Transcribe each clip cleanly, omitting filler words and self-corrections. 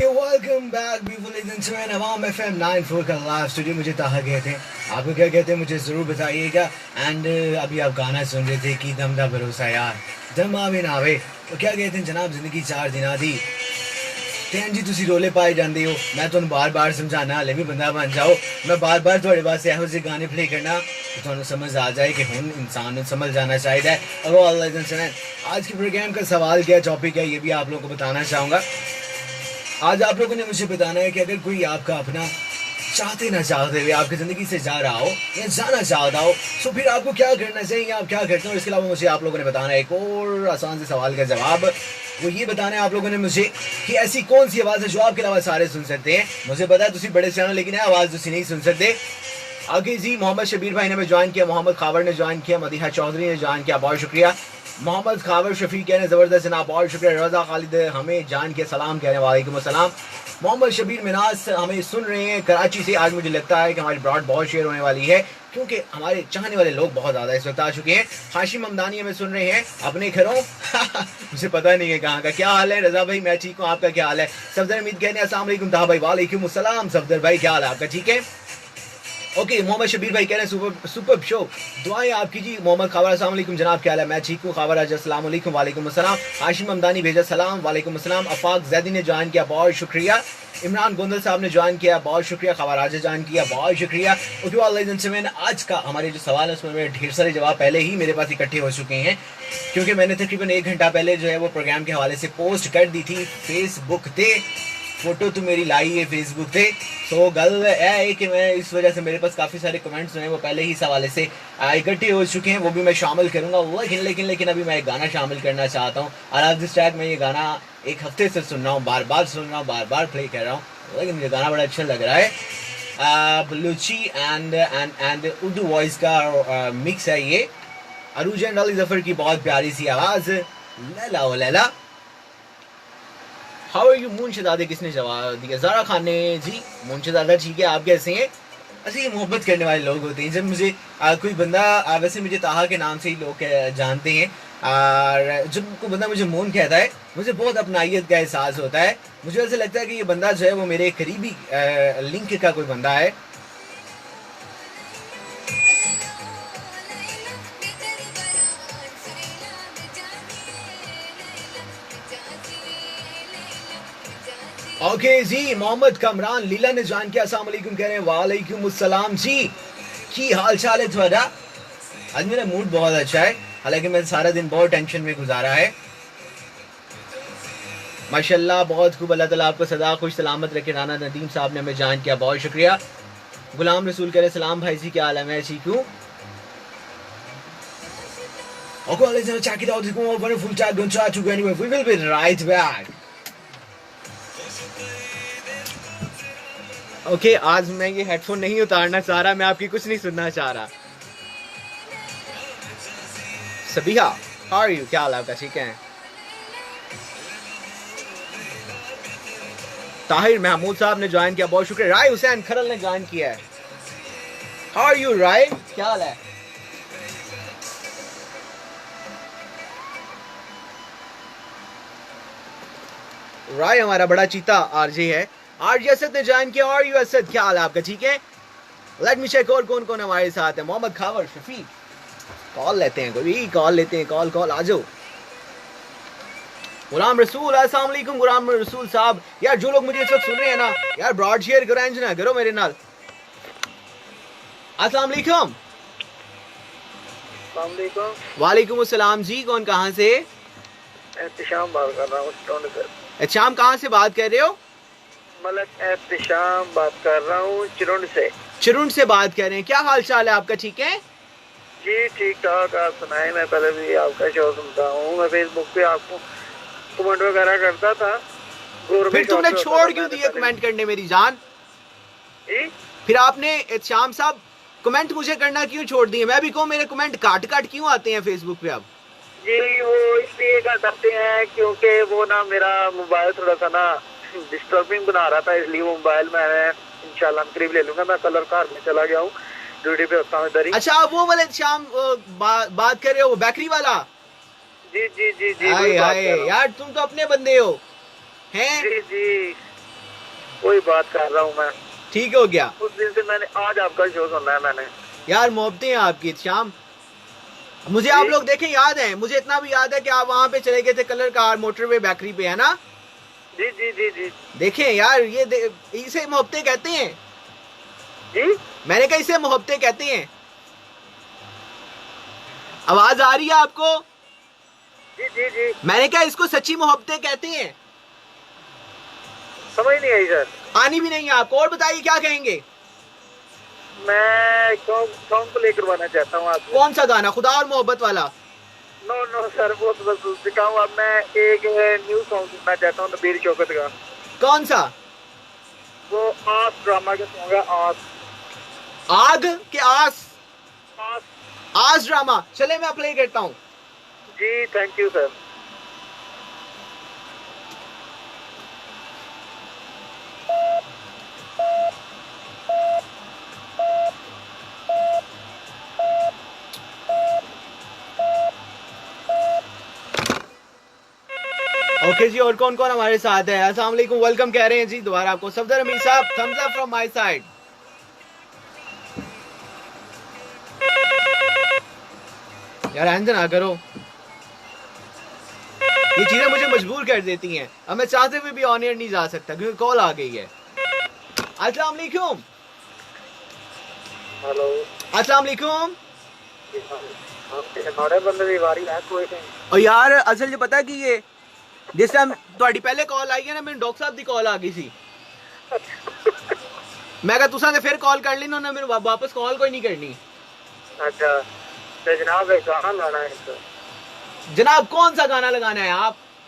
Okay welcome back beautiful ladies and gentleman. Awam FM 94 का live studio. मुझे ताहा कहते हैं, आपको क्या कहते हैं मुझे ज़रूर बताइएगा। एंड अभी आप गाना सुन रहे थे कि दम दा भरोसा यार दम आवे ना आवे, तो क्या कहते हैं जनाब, जिंदगी 4 दिना दी ਤੇ जी ਤੁਸੀਂ ਰੋਲੇ ਪਾਏ ਜਾਂਦੇ ਹੋ। मैं ਤੁਹਾਨੂੰ बार-बार समझाना हले भी बंदा बन जाओ। मैं बार-बार ਤੁਹਾਡੇ ਵਾਸਤੇ ਇਹੋ ਜਿਹੇ गाने प्ले करना कि ਤੁਹਾਨੂੰ समझ आ जाए कि ਹੁਣ इंसान ने समझ जाना चाहिए। और आज के प्रोग्राम का सवाल क्या टॉपिक है ये भी आप लोगों को बताना चाहूँगा। आज आप लोगों ने मुझे बताना है कि अगर कोई आपका अपना चाहते ना चाहते हुए आपकी ज़िंदगी से जा रहा हो या जाना चाहता हो, तो फिर आपको क्या करना चाहिए, आप क्या करते हो। इसके अलावा मुझे आप लोगों ने बताना है एक और आसान से सवाल का जवाब। वो ये बताना है आप लोगों ने मुझे कि ऐसी कौन सी आवाज़ है जो आपके अलावा सारे सुन सकते हैं। मुझे पता है तुसी बड़े चैनल लेकिन आवाज़ तुसी नहीं सुन सकते। आगे जी मोहम्मद शबीर भाई ने ज्वाइन किया, मोहम्मद खावर ने ज्वाइन किया, मदीहा चौधरी ने ज्वाइन किया, बहुत शुक्रिया। मोहम्मद खावर शफीक ने ज़बरदस्त जनाब, बहुत शुक्रिया। रज़ा खालिद हमें जान के सलाम कह रहे हैं, वालेकुम अस्सलाम। मोहम्मद शबीर मिनास हमें सुन रहे हैं कराची से। आज मुझे लगता है कि हमारी ब्रॉड बहुत शेयर होने वाली है क्योंकि हमारे चाहने वाले लोग बहुत ज़्यादा इस वक्त आ चुके हैं। हाशिम हमदानी हमें सुन रहे हैं अपने घरों मुझे पता नहीं है कहाँ का। क्या हाल है रज़ा भाई? मैं ठीक हूँ, आपका क्या हाल है? सफदर हमीद कहने अस्सलाम वालेकुम। ताहा भाई वालेकुम अस्सलाम। सफदर भाई क्या हाल है आपका? ठीक है ओके। मोहम्मद शबीर भाई कह रहे हैं सुपर शो, दुआएं आपकी जी। मोहम्मद खावर अस्सलाम वालेकुम जनाब, क्या हाल है? मैं ठीक हूँ। खावर आज अस्सलाम वालेकुम, वालेकुम अस्सलाम। हाशिम हमदानी भेजा सलाम, वालेकुम अस्सलाम। अफाक जैदी ने ज्वाइन किया, बहुत शुक्रिया। इमरान गोंदल साहब ने ज्वाइन किया, बहुत शुक्रिया। खबर आज ज्वाइन किया, बहुत शुक्रिया। ओके आज का हमारे जो सवाल है उसमें मेरे ढेर सारे जवाब पहले ही मेरे पास इकट्ठे हो चुके हैं क्योंकि मैंने तकरीबन 1 घंटा पहले जो है वो प्रोग्राम के हवाले से पोस्ट कर दी थी फेसबुक पे। फोटो तो मेरी लाई है फेसबुक पे। तो गल है कि मैं इस वजह से मेरे पास काफ़ी सारे कमेंट्स जो हैं वो पहले ही इस हवाले से इकट्ठे हो चुके हैं, वो भी मैं शामिल करूंगा। लेकिन अभी मैं एक गाना शामिल करना चाहता हूँ। और आज दिस ट्रैक मैं ये गाना एक हफ्ते से सुन रहा हूँ, बार बार सुन रहा हूँ, बार बार प्ले कर रहा हूँ, लेकिन मुझे गाना बड़ा अच्छा लग रहा है। बलूची एंड उर्दू वॉइस का मिक्स है ये। अरूज एंड अली जफर की बहुत प्यारी सी आवाज़, लैला ओ लैला। How are you? मुंशदादे किसने जवाब दिया? ज़ारा खान ने जी। मुंशदादा ठीक है, आप कैसे हैं? ऐसे ही मोहब्बत करने वाले लोग होते हैं। जब मुझे कोई बंदा वैसे मुझे ताहा के नाम से ही लोग जानते हैं, और जब कोई बंदा मुझे मून कहता है मुझे बहुत अपनाइयत का एहसास होता है। मुझे ऐसा लगता है कि ये बंदा जो है वो मेरे करीबी लिंक का कोई बंदा है। ओके जी। मोहम्मद कमरान लीला ने ज्वाइन किया, अस्सलाम वालेकुम कह रहे हैं, वालेकुम अस्सलाम जी। की हाल चाल है तुम्हारा? आज मेरा मूड बहुत अच्छा है, हालांकि मैं सारा दिन बहुत टेंशन में गुजारा है। माशाल्लाह बहुत खूब, अल्लाह ताला आपको सदा खुश सलामत रखे। राना नदीम साहब ने हमें ज्वाइन किया, बहुत शुक्रिया। गुलाम रसूल कह रहे सलाम भाई जी, क्या हाल है? मैं ठीक हूँ। Okay, let's check it out. It's going wonderful chat. Don't try to go anywhere. We will be right back. Okay आज मैं ये हेडफोन नहीं उतारना चाह रहा, मैं आपकी कुछ नहीं सुनना चाह रहा। Sabiha how are you? क्या हाल है आपका? ठीक है। ताहिर महमूद साहब ने ज्वाइन किया, बहुत शुक्रिया। राय हुसैन खरल ने ज्वाइन किया है। हाउ आर यू राय? क्या हाल है? राय हमारा बड़ा चीता आरजे है। आरजे असद ने ज्वाइन किया। और यू असद क्या हाल है आपका? ठीक है। लेट मी चेक और कौन कौन हमारे साथ है। मोहम्मद खावर शफीक, कॉल लेते हैं, कोई कॉल लेते हैं। कॉल आ जाओ। गुलाम रसूल अस्सलाम वालेकुम। गुलाम रसूल साहब यार, जो लोग मुझे इस वक्त सुन रहे हैं ना यार, ब्रॉड शेयर करो, एंज ना करो मेरे नाल। अस्सलाम वालेकुम। वालेकुम अस्सलाम जी। कौन कहाँ से? एहतिशाम बात कर रहा हूँ। एहतिशाम कहाँ से बात कर रहे हो? मलक एहतिशाम बात कर रहा हूँ चिरुंड से। चिरुंड से बात कर रहे हैं। क्या हाल चाल है आपका? ठीक है जी, ठीक ठाक। आप सुनाए? मैं पहले भी आपका शो सुनता हूँ, मैं फेसबुक पे आपको कमेंट वगैरह करता था। फिर तुमने छोड़ क्यों दिए कमेंट करने मेरी जान? फिर आपने एहतिशाम साहब कमेंट मुझे करना क्यों छोड़ दिए? मैं भी कहूँ मेरे कमेंट काट क्यों आते हैं फेसबुक पे अब? जी वो इसलिए कर सकते हैं क्योंकि वो ना मेरा मोबाइल थोड़ा सा ना डिस्टर्बिंग बना रहा था, इसलिए वो मोबाइल मैं इंशाल्लाह करीब ले लूंगा। मैं कलर कार में चला गया हूँ, ड्यूटी पे होता हूँ इधर ही। अच्छा आप वो वाले शाम बात कर रहे हो, बेकरी वाला? जी जी जी जी हाय हाय यार, तुम तो अपने बंदे हो हैं। जी जी वही बात कर रहा हूँ मैं। ठीक हो गया। उस दिन से मैंने आज आपका शो सुनना है मैंने। यार मोहब्बतें हैं आपकी शाम। मुझे आप लोग देखें याद है, मुझे इतना भी याद है कि आप वहां पे चले गए थे कलर कार मोटरवे बेकरी पे, है ना? जी जी जी जी देखें यार, इसे मोहब्बतें कहते हैं। जी मैंने कहा इसे मोहब्बतें कहते हैं। आवाज आ रही है आपको? जी जी जी मैंने कहा इसको सच्ची मोहब्बतें कहते हैं। समझ नहीं आई सर। आनी भी नहीं है आपको। और बताइए क्या कहेंगे? मैं सॉन्ग प्ले करवाना चाहता हूँ आपको। कौन सा गाना? खुदा और मोहब्बत वाला? नो नो सर, वो तो बस दिखाऊँ। अब मैं एक न्यू सॉन्ग सुनना चाहता हूँ नबीर चौकत का। कौन सा? वो आस ड्रामा का सॉन्ग है, आस। आग के आस? आस। आस ड्रामा। चले मैं प्ले करता हूँ। जी थैंक यू सर। ओके जी, और कौन कौन हमारे साथ है? अस्सलाम वालेकुम, वेलकम कह रहे हैं जी दोबारा आपको। सफदर अमीर साहब, thumbs up from my side. यार एंड ना करो, ये चीजें मुझे मजबूर कर देती हैं। अब मैं चाहते हुए भी ऑन एयर नहीं जा सकता क्योंकि कॉल आ गई है। अस्सलाम वालेकुम। हेलो। अस्सलाम वालेकुम। हमारे बंदे की बारी है कोई नहीं। और यार असल जो पता है कि ये जिस टाइम ਤੁਹਾਡੀ पहले कॉल आई है ना, मैंने डॉक्टर साहब की कॉल आ गई सी। मैं कहा तुसा ने फिर कॉल कर ली ना, मेरे वापस कॉल कोई नहीं करनी। अच्छा तो जनाब एक गाना लाना है तो। जनाब कौन सा गाना लगाना है?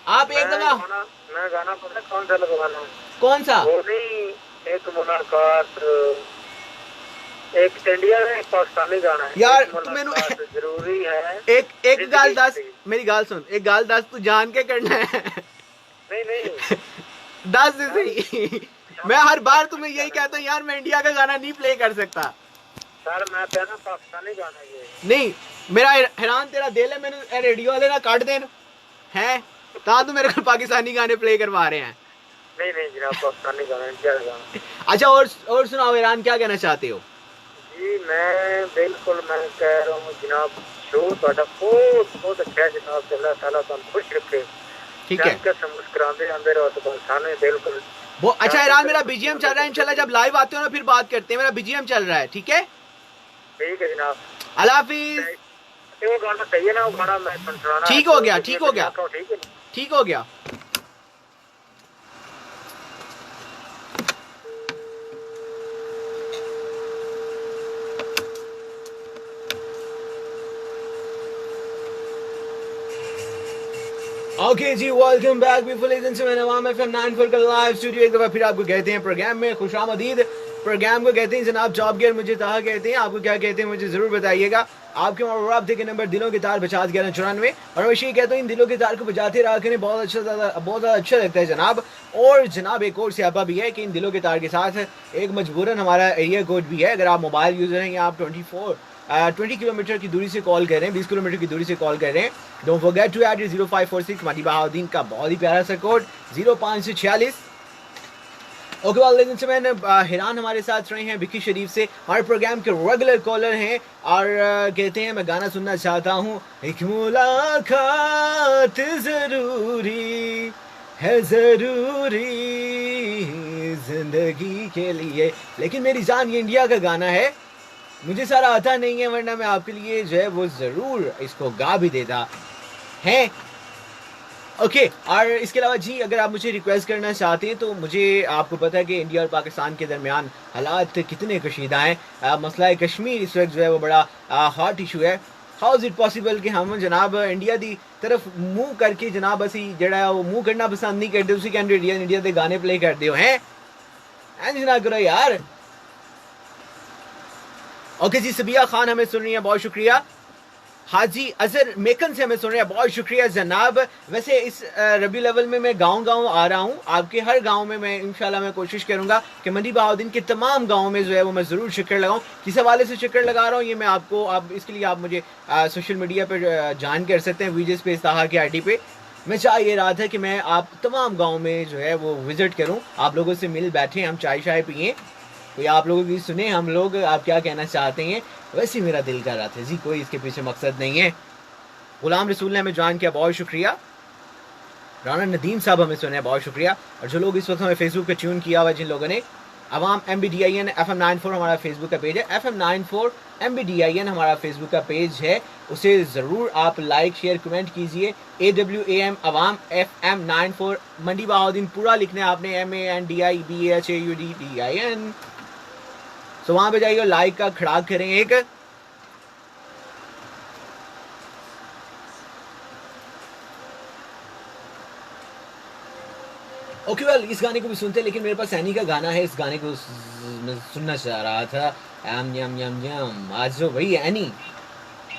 आप एक दफा। मैं गाना पता कौन सा लगवाना है? कौन सा? वो नहीं, एक मुलाकात, एक इंडिया में एक पाकिस्तानी गाना है यार तू मैनू जरूरी है। एक गाल दस, मेरी गाल सुन, एक गाल दस तू जान के करना है। नहीं नहीं दस दे सही। मैं हर बार तुम्हें यही कहता हूँ यार, मैं इंडिया का गाना नहीं प्ले कर सकता। सर मैं कहना पाकिस्तानी गाना ये नहीं, मेरा हैरान तेरा दिल है, मैंने रेडियो वाले ना काट देन है ता तू मेरे को पाकिस्तानी गाने प्ले करवा रहे हैं। नहीं नहीं जनाब, पाकिस्तानी गाना, इंडिया का गाना। अच्छा और सुनाओ ईरान, क्या कहना चाहते हो? जी मैं बिल्कुल मैं कह रहा हूँ जनाब, शो ਤੁਹਾਡਾ बहुत बहुत अच्छा है जनाब। अल्लाह ताला ਤੁਹਾਨੂੰ खुश रखे। ठीक है, कैसे मुस्कुराते आंदे रहो तो सामने बिल्कुल। वो अच्छा ईरान, मेरा बीजीएम चल रहा है। इंशाल्लाह जब लाइव आते हो ना फिर बात करते हैं। मेरा बीजीएम चल रहा है, ठीक है? ठीक है जनाब। अल्लाह हाफिज। वो गाना चाहिए ना, वो गाना मैं सुनाना। ठीक हो गया, ठीक हो गया, ठीक है, ठीक हो गया। ओके जी, वेलकम बैक पीपल। नवाम एफएम 94 का लाइव स्टूडियो एक दफा फिर आपको कहते हैं प्रोग्राम में खुशामदीद। प्रोग्राम को कहते हैं जनाब जॉब गेयर, मुझे ताहा कहते हैं। आपको क्या कहते हैं मुझे जरूर बताइएगा। आपके और आप देखे नंबर दिलों के तार 501194। और मैं ये कहता हूँ इन दिलों के तार को बजाते रहा करें, बहुत ज़्यादा अच्छा लगता है जनाब। और जनाब एक और स्यापा भी है कि इन दिलों के तार के साथ एक मजबूरन हमारा एरिया कोड भी है। अगर आप मोबाइल यूज़र हैं या आप 20 किलोमीटर की दूरी से कॉल कर रहे हैं, 20 किलोमीटर की दूरी से कॉल कर रहे हैं, डोंट फॉरगेट टू ऐड 0546 मादी बहाउद्दीन का बहुत ही प्यारा सा कोड 0546। ओके वाले से मैंने हैरान हमारे साथ रहे हैं विकी शरीफ से, हमारे प्रोग्राम के रेगुलर कॉलर हैं। और कहते हैं मैं गाना सुनना चाहता हूँ, एक मुलाकात ज़रूरी है, ज़रूरी जिंदगी के लिए। लेकिन मेरी जान ये इंडिया का गाना है, मुझे सारा आता नहीं है, वरना मैं आपके लिए जो है वो ज़रूर इसको गा भी देता है। ओके और इसके अलावा जी अगर आप मुझे रिक्वेस्ट करना चाहते हैं तो मुझे, आपको पता है कि इंडिया और पाकिस्तान के दरमियान हालात कितने कशीदा हैं। मसला कश्मीर इस वक्त जो है वो बड़ा हॉट इशू है। हाउ इज़ इट पॉसिबल कि हम जनाब इंडिया की तरफ मुँह करके जनाब असी जड़ा वो मुँह करना पसंद नहीं करते, उसी कैंड इंडिया के गाने प्ले करते हो हैं एंड ना करो यार। ओके जी, सबिया खान हमें सुन रही है, बहुत शुक्रिया। हाजी अजहर मेकन से हमें सुन रहे हैं, बहुत शुक्रिया जनाब। वैसे इस रबी लेवल में मैं गांव आ रहा हूं, आपके हर गांव में मैं इंशाल्लाह मैं कोशिश करूंगा कि मंडी बहाउद्दीन के तमाम गांवों में जो है वो मैं ज़रूर चक्कर लगाऊं। किस हवाले से चक्कर लगा रहा हूं ये मैं आपको, आप इसके लिए आप मुझे सोशल मीडिया पर ज्वाइन कर सकते हैं, वीजे स्पेस ताहा की आईडी पे मैं चाह ये रहा था कि मैं आप तमाम गांव में जो है वो विजिट करूं, आप लोगों से मिल बैठे, हम चाय शाय पिए, कोई आप लोगों की सुने हम लोग आप क्या कहना चाहते हैं। वैसे ही मेरा दिल कर रहा था जी, कोई इसके पीछे मकसद नहीं है। गुलाम रसूल ने हमें ज्वाइन किया, बहुत शुक्रिया। राना नदीम साहब हमें सुने, बहुत शुक्रिया। और जो लोग इस वक्त हमें फेसबुक पे ट्यून किया हुआ, जिन लोगों ने, अवाम MBDIN FM94 हमारा फेसबुक का पेज है, FM94 MBDIN हमारा फेसबुक का पेज है, उसे ज़रूर आप लाइक शेयर कमेंट कीजिए। AWAM अवाम FM94 मंडी बहाउद्दीन पूरा लिखना है आपने, MANDIBAHAUDDIN। तो वहाँ पे जाइए, लाइक का खड़ाक करें एक। ओके वेल, इस गाने को भी सुनते हैं, लेकिन मेरे पास सैनी का गाना है, इस गाने को मैं सुनना चाह रहा था। एम यम यम यम, आज जो वही एनी,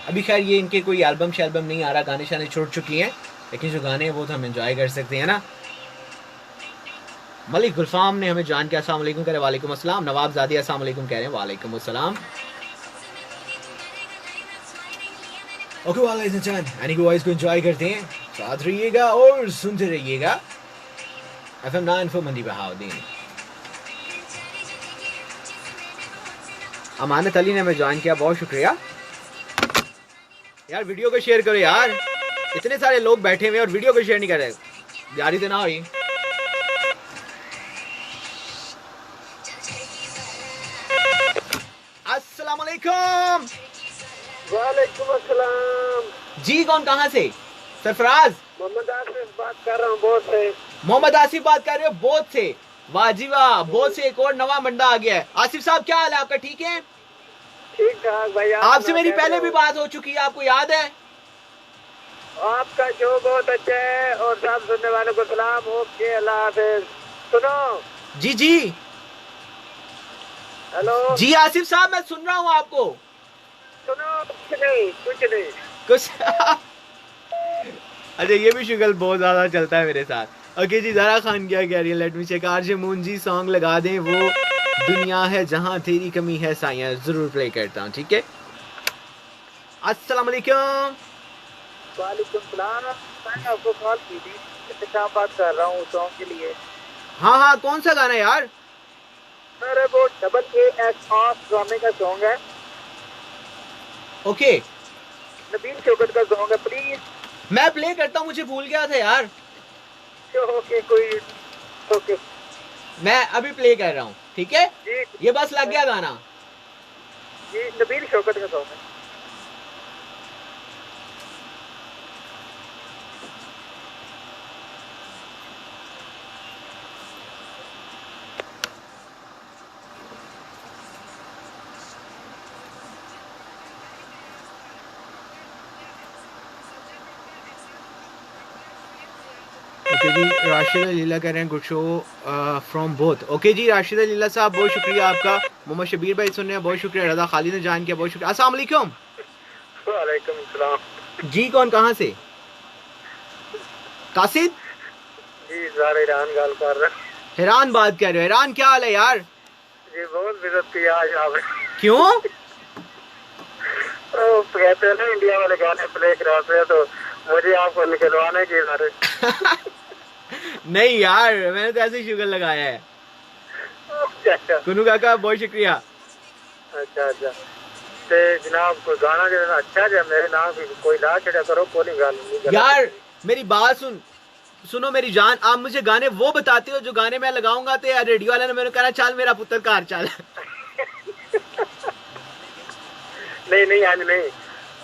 अभी खैर ये इनके कोई एल्बम शैल्बम नहीं आ रहा, गाने शाने छोड़ चुकी हैं, लेकिन जो गाने हैं वो तो हम एंजॉय कर सकते हैं ना। मलिक गुलफाम ने हमें जान के अस्सलाम वालेकुम कह रहे, वालेकुम अस्सलाम। नवाब ज़ादी अस्सलाम वालेकुम कह रहे हैं, वालेकुम अस्सलाम। ओके वालेकुम इंसान, एनी को वॉइस को एंजॉय करते हैं, साथ रहिएगा और सुनते रहिएगा। FM94 मंडी बहाउद्दीन। अमानत अली ने हमें ज्वाइन किया, बहुत शुक्रिया यार। वीडियो को शेयर करो यार, इतने सारे लोग बैठे हुए और वीडियो को शेयर नहीं कर रहे, जारी तो ना हुई। अस्सलाम वालेकुम। वालेकुम अस्सलाम जी, कौन कहाँ से? सरफराज मोहम्मद आसिफ बात कर रहा हूँ बोध से। मोहम्मद आसिफ बात कर रहे हो बोध से? वाह जी वाह, बोध से एक और नवा मंडा आ गया है। आसिफ साहब क्या हाल है आपका, ठीक है? ठीक ठाक भाई। आपसे मेरी पहले भी बात हो चुकी है, आपको याद है? आपका शो बहुत अच्छा है और सब सुनने वालों को सलाम। ओके, अल्लाह हाफिज। सुनो जी जी। हेलो जी आसिफ साहब, मैं सुन रहा हूँ आपको। सुनो, कुछ नहीं कुछ नहीं कुछ अच्छा, ये भी शुगल बहुत ज्यादा चलता है मेरे साथ। ओके जी, ज़ारा खान क्या कह रही है, let me check. RJ moon ji song लगा दें, वो दुनिया है जहां तेरी कमी है साइया, जरूर प्ले करता हूँ, ठीक है। अस्सलाम वालेकुम। वालेकुम सलाम। मैंने आपको कॉल की थी, मैं बात कर रहा हूँ सॉन्ग के लिए। हाँ हाँ, कौन सा गाना यार? मेरे वो AAS ड्रामे का सॉन्ग है, ओके, नबील शौकत का सॉन्ग है, प्लीज। मैं प्ले करता हूँ, मुझे भूल गया था यार। ओके कोई ओके, मैं अभी प्ले कर रहा हूँ, ठीक है। जी ये बस लग गया गाना। जी, नबील शौकत का सॉन्ग है। ओके जी, राशिदा लीला कह रहे हैं good show from both. Okay जी, राशिदा लीला साहब बहुत शुक्रिया आपका। मोहम्मद शबीर भाई सुन रहे हैं, बहुत शुक्रिया। रजा खालिद ने जान किया, बहुत शुक्रिया। अस्सलाम वालेकुम। वालेकुम सलाम जी, कौन कहाँ से? कासिद जी, सारे ईरान गाल कर रहे हैं। हैरान बात कर रहे हो, हैरान क्या हाल है यार? जी बहुत बेइज्जत किया आज आपने। क्यों? तो कहते हैं ना इंडिया वाले गाने प्ले कराते हैं, तो मुझे आपको निकलवाने की सारे। नहीं यार, मैंने तो ऐसे ही शुगर लगाया है। अच्छा कुनू काका बहुत शुक्रिया। अच्छा अच्छा, ते जनाब कोई गाना जो अच्छा है मेरे नाम की कोई ला छड़ा करो, कोई गाल नहीं यार मेरी बात सुनो मेरी जान, आप मुझे गाने वो बताते हो जो गाने मैं लगाऊंगा तो यार रेडियो वाले ने मेरे कहना चल मेरा पुत्र कार चल। नहीं नहीं आज नहीं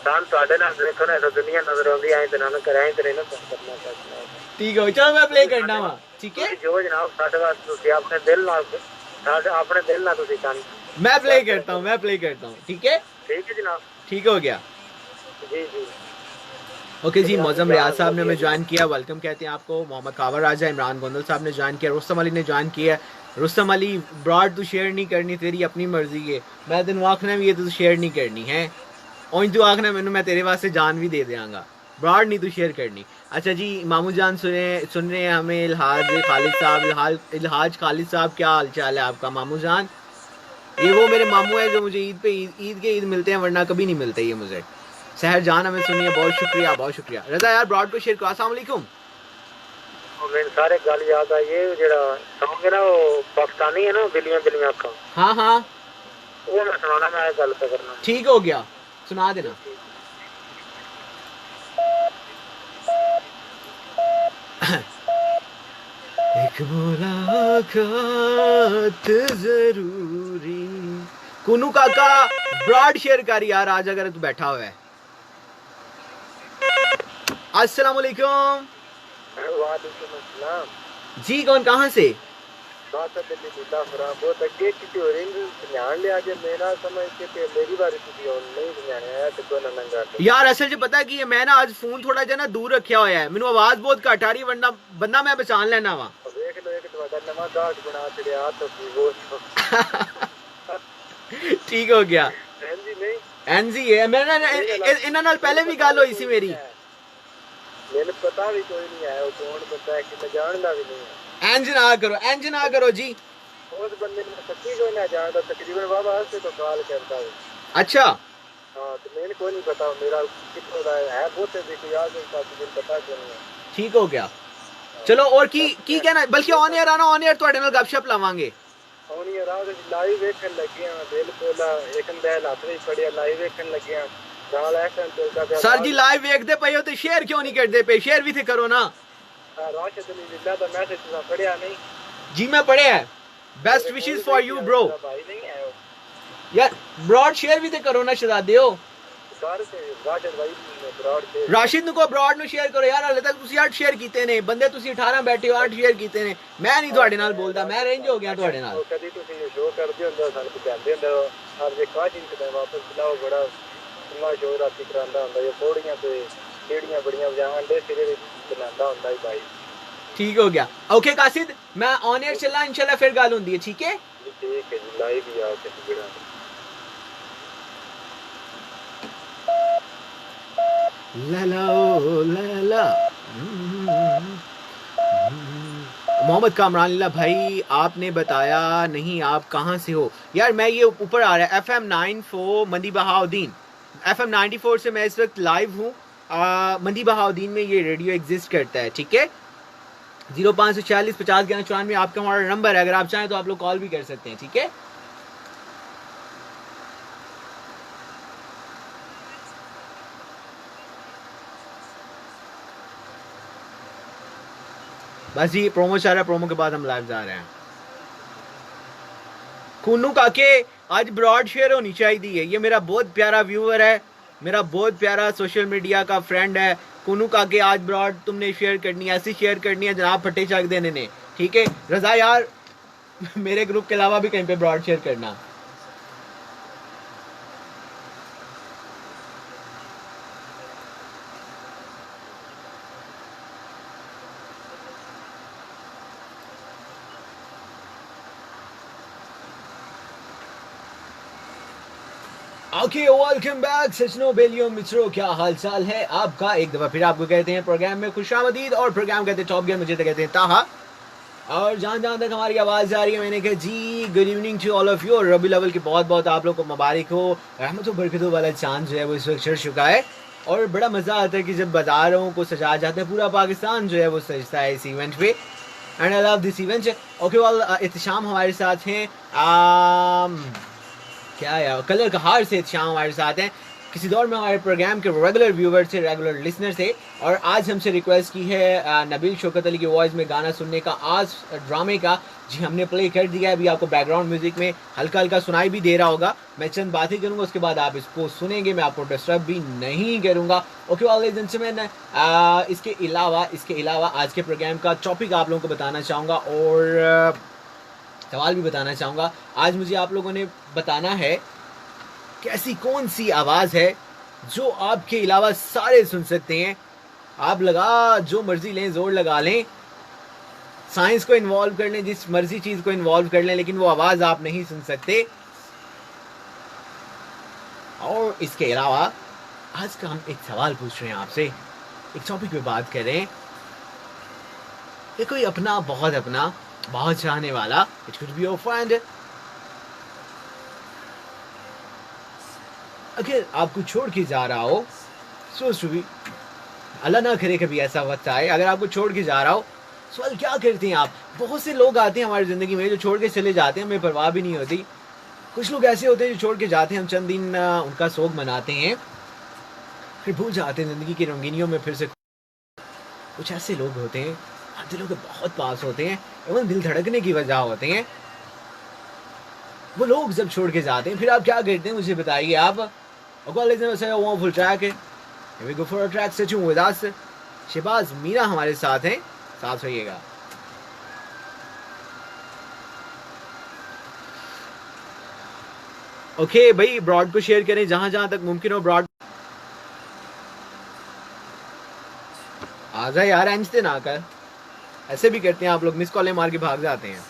शान ਤੁਹਾਡੇ ਨਾਲ देखो ना, तो दुनिया नजर आਉਂਦੀ ਐ ਤੇ ਨਾ ਕਰਾਏ ਤੇ ਨਾ करना चाहता। ठीक है, चलो मैं प्ले करना वा, ठीक है। जो जनाब ਸਾਡੇ ਵਾਸਤੇ ਤੁਸੀਂ ਆਪਣੇ ਦਿਲ ਨਾਲ ਆਪਣੇ ਦਿਲ ਨਾਲ ਤੁਸੀਂ ਕੰਮ। मैं प्ले करता हूँ, मैं प्ले करता हूँ, ठीक है। ठीक है जनाब, ठीक हो गया। जी जी। ओके जी, मौजम रियाज साहब ने हमें ज्वाइन किया, वेलकम कहते हैं आपको। मोहम्मद कावर राजा, इमरान गोंदल साहब ने ज्वाइन किया, रुस्तम अली ने ज्वाइन किया। रुस्तम अली ब्रॉड तू शेयर नहीं करनी, तेरी अपनी मर्जी है, मैं तेन आखना भी ये तू शेयर नहीं करनी है, और तू आखना मैनू मैं तेरे वास्ते जान भी दे देंगा, ब्रॉड नहीं तू शेयर करनी। अच्छा जी, मामू जान सुन रहे हैं हमें। इल्हाज खालिद साहब, इल्हाज खालिद साहब क्या हाल चाल है आपका मामू जान? ये वो मेरे मामू है जो मुझे ईद के ईद मिलते हैं, वरना कभी नहीं मिलते ये मुझे। सहर जान हमें सुनिए, बहुत शुक्रिया बहुत शुक्रिया। रजा यार ब्रॉड को शेयर करो। अस्सलाम वालेकुम। मैंने सारे गल याद आई है जेड़ा सॉन्ग है ना वो पाकिस्तानी है ना बिल्लियां बिल्लियां का हाँ हाँ वो मैं सुनाना मैं गल करना ठीक हो गया, सुना देना। एक मुलाकात जरूरी। कुनू काका ब्रॉड शेयर कर यार आज अगर तू बैठा हुआ है। अस्सलाम वालेकुम। वालेकुम अस्सलाम। जी कौन कहाँ से? बात है दिल्ली मुद्दा फरा बहुत अगे किसी और ध्यान ले आज मेरा समझ के पे मेरी बारी थी और नहीं ध्यान आया तो कोई नंगा यार असल च पता की है मैं ना आज फोन थोड़ा जिहा ना दूर रखा हुआ है, मैनू आवाज बहुत घट आ रही है वरना बंदा मैं पहचान लेना वा। देख लो एक तुम्हारा नवा गाहक बना छड़िया तो वो ठीक हो गया। एनजी नहीं एनजी है मेरा ना इन्हां नाल पहले भी गल होई सी मेरी। मैंने पता भी कोई नहीं आया कौन बंदा है कि मैं जानता भी नहीं है। इंज ना करो जी। उस बंदे ने सच्ची कोई ना जानता तकरीबन बाबा से तो कॉल करता है। अच्छा हाँ तो मैंने कोई नहीं पता मेरा कितना है बहुत देखो याद है मुझे पता क्यों नहीं है। ठीक हो गया चलो और की कहना बल्कि ऑन एयर आना ऑन एयर ਤੁਹਾਡੇ ਨਾਲ ਗੱਪਸ਼ਪ ਲਾਵਾਂਗੇ। ऑन एयर आ लाइव देखने लगे हैं बिल्कुल एक बहल हाथ में पड़िया लाइव देखने लगे हैं गाल एक्शन चलता है। सर जी लाइव देखते पए हो तो शेयर क्यों नहीं करते पे? शेयर भी थे करो ना। राशिद अली जिल्ला का मैसेज ना पढ़िया नहीं जी मैं पढ़े है। Best wishes for you bro. भाई नहीं आयो यार ब्रॉड शेयर भी थे करो ना शहजादे हो। राशिद भाई ब्रॉड से राशिद नु को ब्रॉड नु शेयर करो यार हाले तक ਤੁਸੀਂ 8 शेयर ਕੀਤੇ ਨੇ ਬੰਦੇ ਤੁਸੀਂ 18 ਬੈਠੇ ਹੋ 8 शेयर ਕੀਤੇ ਨੇ ਮੈਂ ਨਹੀਂ ਤੁਹਾਡੇ ਨਾਲ ਬੋਲਦਾ ਮੈਂ ਰੇਂਜ ਹੋ ਗਿਆ ਤੁਹਾਡੇ ਨਾਲ। ਕਦੀ ਤੁਸੀਂ ਸ਼ੋਅ ਕਰਦੇ ਹੁੰਦੇ ਸਾਨੂੰ ਪਹੁੰਚਾਉਂਦੇ ਹੁੰਦੇ ਹੋ ਹਰ ਜੇ ਕਾਸ਼ਿਸ਼ ਤੇ ਵਾਪਸ ਬੁਲਾਓ ਬੜਾ ਸੁਣਾ ਸ਼ੋਅ ਰਾਤੀ ਕਰਾਂਦਾ ਹੁੰਦਾ ਇਹ ਪੌੜੀਆਂ ਤੇ ਜਿਹੜੀਆਂ ਬੜੀਆਂ ਵਜਾਵਾਂ ਦੇ ਸਿਰੇ बनाता होता है भाई। ठीक हो गया ओके कासिद मैं ऑन एयर चला इंशाल्लाह फिर गल होंदी है ठीक है जी लाइव ही आओ किसी बिना लला लला। मोहम्मद कामरान लीला भाई आपने बताया नहीं आप कहाँ से हो यार? मैं ये ऊपर आ रहा है FM 94 मंदी बहाउद्दीन FM 94 से मैं इस वक्त लाइव हूँ। मंदी बहाउद्दीन में ये रेडियो एग्जिस्ट करता है ठीक है। 0540 50 11 94 आपका हमारा नंबर है, अगर आप चाहें तो आप लोग कॉल भी कर सकते हैं ठीक है। बस जी प्रोमो चाह रहा है, प्रोमो के बाद हम लाइव जा रहे हैं। कुन्नू काके आज ब्रॉड शेयर होनी चाहिए। ये मेरा बहुत प्यारा व्यूअर है, मेरा बहुत प्यारा सोशल मीडिया का फ्रेंड है। कुनू काके आज ब्रॉड तुमने शेयर करनी है, ऐसी शेयर करनी है जनाब फटे चाक देने ने ठीक है। रजा यार मेरे ग्रुप के अलावा भी कहीं पे ब्रॉड शेयर करना। ओके वेलकम बैक सजनों बेलियों मित्रों, क्या हाल चाल है आपका? एक दफ़ा फिर आपको कहते हैं प्रोग्राम में खुशामदीद। और प्रोग्राम कहते हैं टॉप गियर, मुझे तो कहते हैं ताहा। और जहाँ जहाँ तक हमारी आवाज़ आ रही है मैंने कहा जी good evening to all of you. और रबी अव्वल की बहुत बहुत आप लोग को मुबारक हो। रहमतों बरकतों वाला चांद जो है वो इस वक्त चढ़ चुका है और बड़ा मज़ा आता है कि जब बाज़ारों को सजा जाता है, पूरा पाकिस्तान जो है वो सजता है इस इवेंट पे। And I love this event. Okay well Ittisham हमारे साथ हैं, क्या यार कलर कहार से शाम हमारे साथ हैं। किसी दौर में हमारे प्रोग्राम के रेगुलर व्यूवर थे, रेगुलर लिसनर थे और आज हमसे रिक्वेस्ट की है नबील शौकत अली की वॉइस में गाना सुनने का, आज ड्रामे का। जी हमने प्ले कर दिया है, अभी आपको बैकग्राउंड म्यूजिक में हल्का हल्का सुनाई भी दे रहा होगा। मैं चंद बातें करूंगा उसके बाद आप इसको सुनेंगे, मैं आपको डिस्टर्ब भी नहीं करूंगा। ओके वाले इसके अलावा आज के प्रोग्राम का टॉपिक आप लोगों को बताना चाहूँगा और सवाल भी बताना चाहूँगा। आज मुझे आप लोगों ने बताना है कैसी कौन सी आवाज़ है जो आपके अलावा सारे सुन सकते हैं। आप लगा जो मर्जी लें, जोर लगा लें, साइंस को इन्वॉल्व कर लें, जिस मर्जी चीज़ को इन्वॉल्व कर लें, लेकिन वो आवाज़ आप नहीं सुन सकते। और इसके अलावा आज का हम एक सवाल पूछ रहे हैं आपसे, एक टॉपिक पे बात कर रहे हैं। ये कोई अपना बहुत चाहने वाला, it could be your friend, अगर आपको छोड़ के जा रहा हो, सोच भी अल्लाह ना करे कभी ऐसा वक्त आए, अगर आपको छोड़ के जा रहा हो, सवाल क्या करते हैं आप? बहुत से लोग आते हैं हमारी ज़िंदगी में जो छोड़ के चले जाते हैं, हमें परवाह भी नहीं होती। कुछ लोग ऐसे होते हैं जो छोड़ के जाते हैं, हम चंद दिन उनका शोक मनाते हैं, फिर भूल जाते हैं ज़िंदगी की रंगीनियों में फिर से। कुछ ऐसे लोग होते हैं और दिलों के बहुत पास होते हैं, एवं दिल धड़कने की वजह होते हैं। वो लोग जब छोड़ के जाते हैं फिर आप क्या करते हैं मुझे बताइए आप? फुल ट्रैक है, here we go for a track, stay tuned with us। Shahbaz Meera हमारे साथ हैं, साथ रहिएगा। ओके भाई, ब्रॉड को शेयर करें जहां जहां तक मुमकिन हो। ब्रॉड आ जाए यार, एंजते ना कर, ऐसे भी करते हैं आप लोग, मिस कॉलें मार के भाग जाते हैं।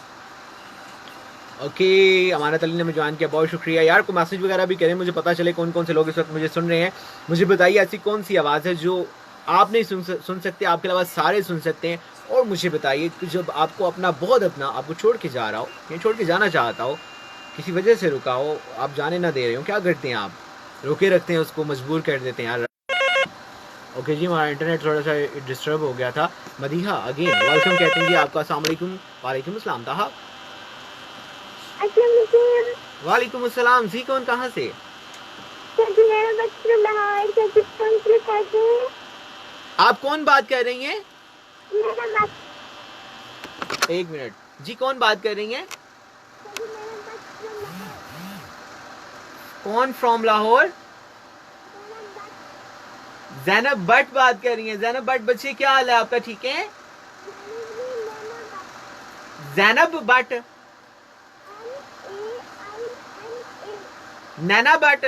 ओके, अमानत अली ने मुझे ज्वाइन किया, बहुत शुक्रिया यार। को मैसेज वगैरह भी करें, मुझे पता चले कौन कौन से लोग इस वक्त मुझे सुन रहे हैं। मुझे बताइए ऐसी कौन सी आवाज़ है जो आप नहीं सुन सकते, आपके अलावा सारे सुन सकते हैं। और मुझे बताइए कि जब आपको अपना बहुत अपना आपको छोड़ के जा रहा हो या छोड़ के जाना चाहता हो, किसी वजह से रुका हो, आप जाने ना दे रहे हो, क्या करते हैं आप? रोके रखते हैं उसको, मजबूर कर देते हैं यार। ओके जी, हमारा इंटरनेट थोड़ा सा डिस्टर्ब हो गया था। मदीहा अगेन वेलकम कहते हैं जी आपका। अस्सलाम वालेकुम। वालेकुम अस्सलाम। ताहा वालेकुम अस्सलाम। जी कौन कहाँ से? आप कौन बात कर रही हैं? एक मिनट जी, कौन बात कर रही हैं? कौन फ्रॉम लाहौर? जैनब भट्ट बात कर रही हैं। जैनब भट्ट, बच्चे क्या हाल है आपका? ठीक है। Zainab Bhatt, Naina Bhatt.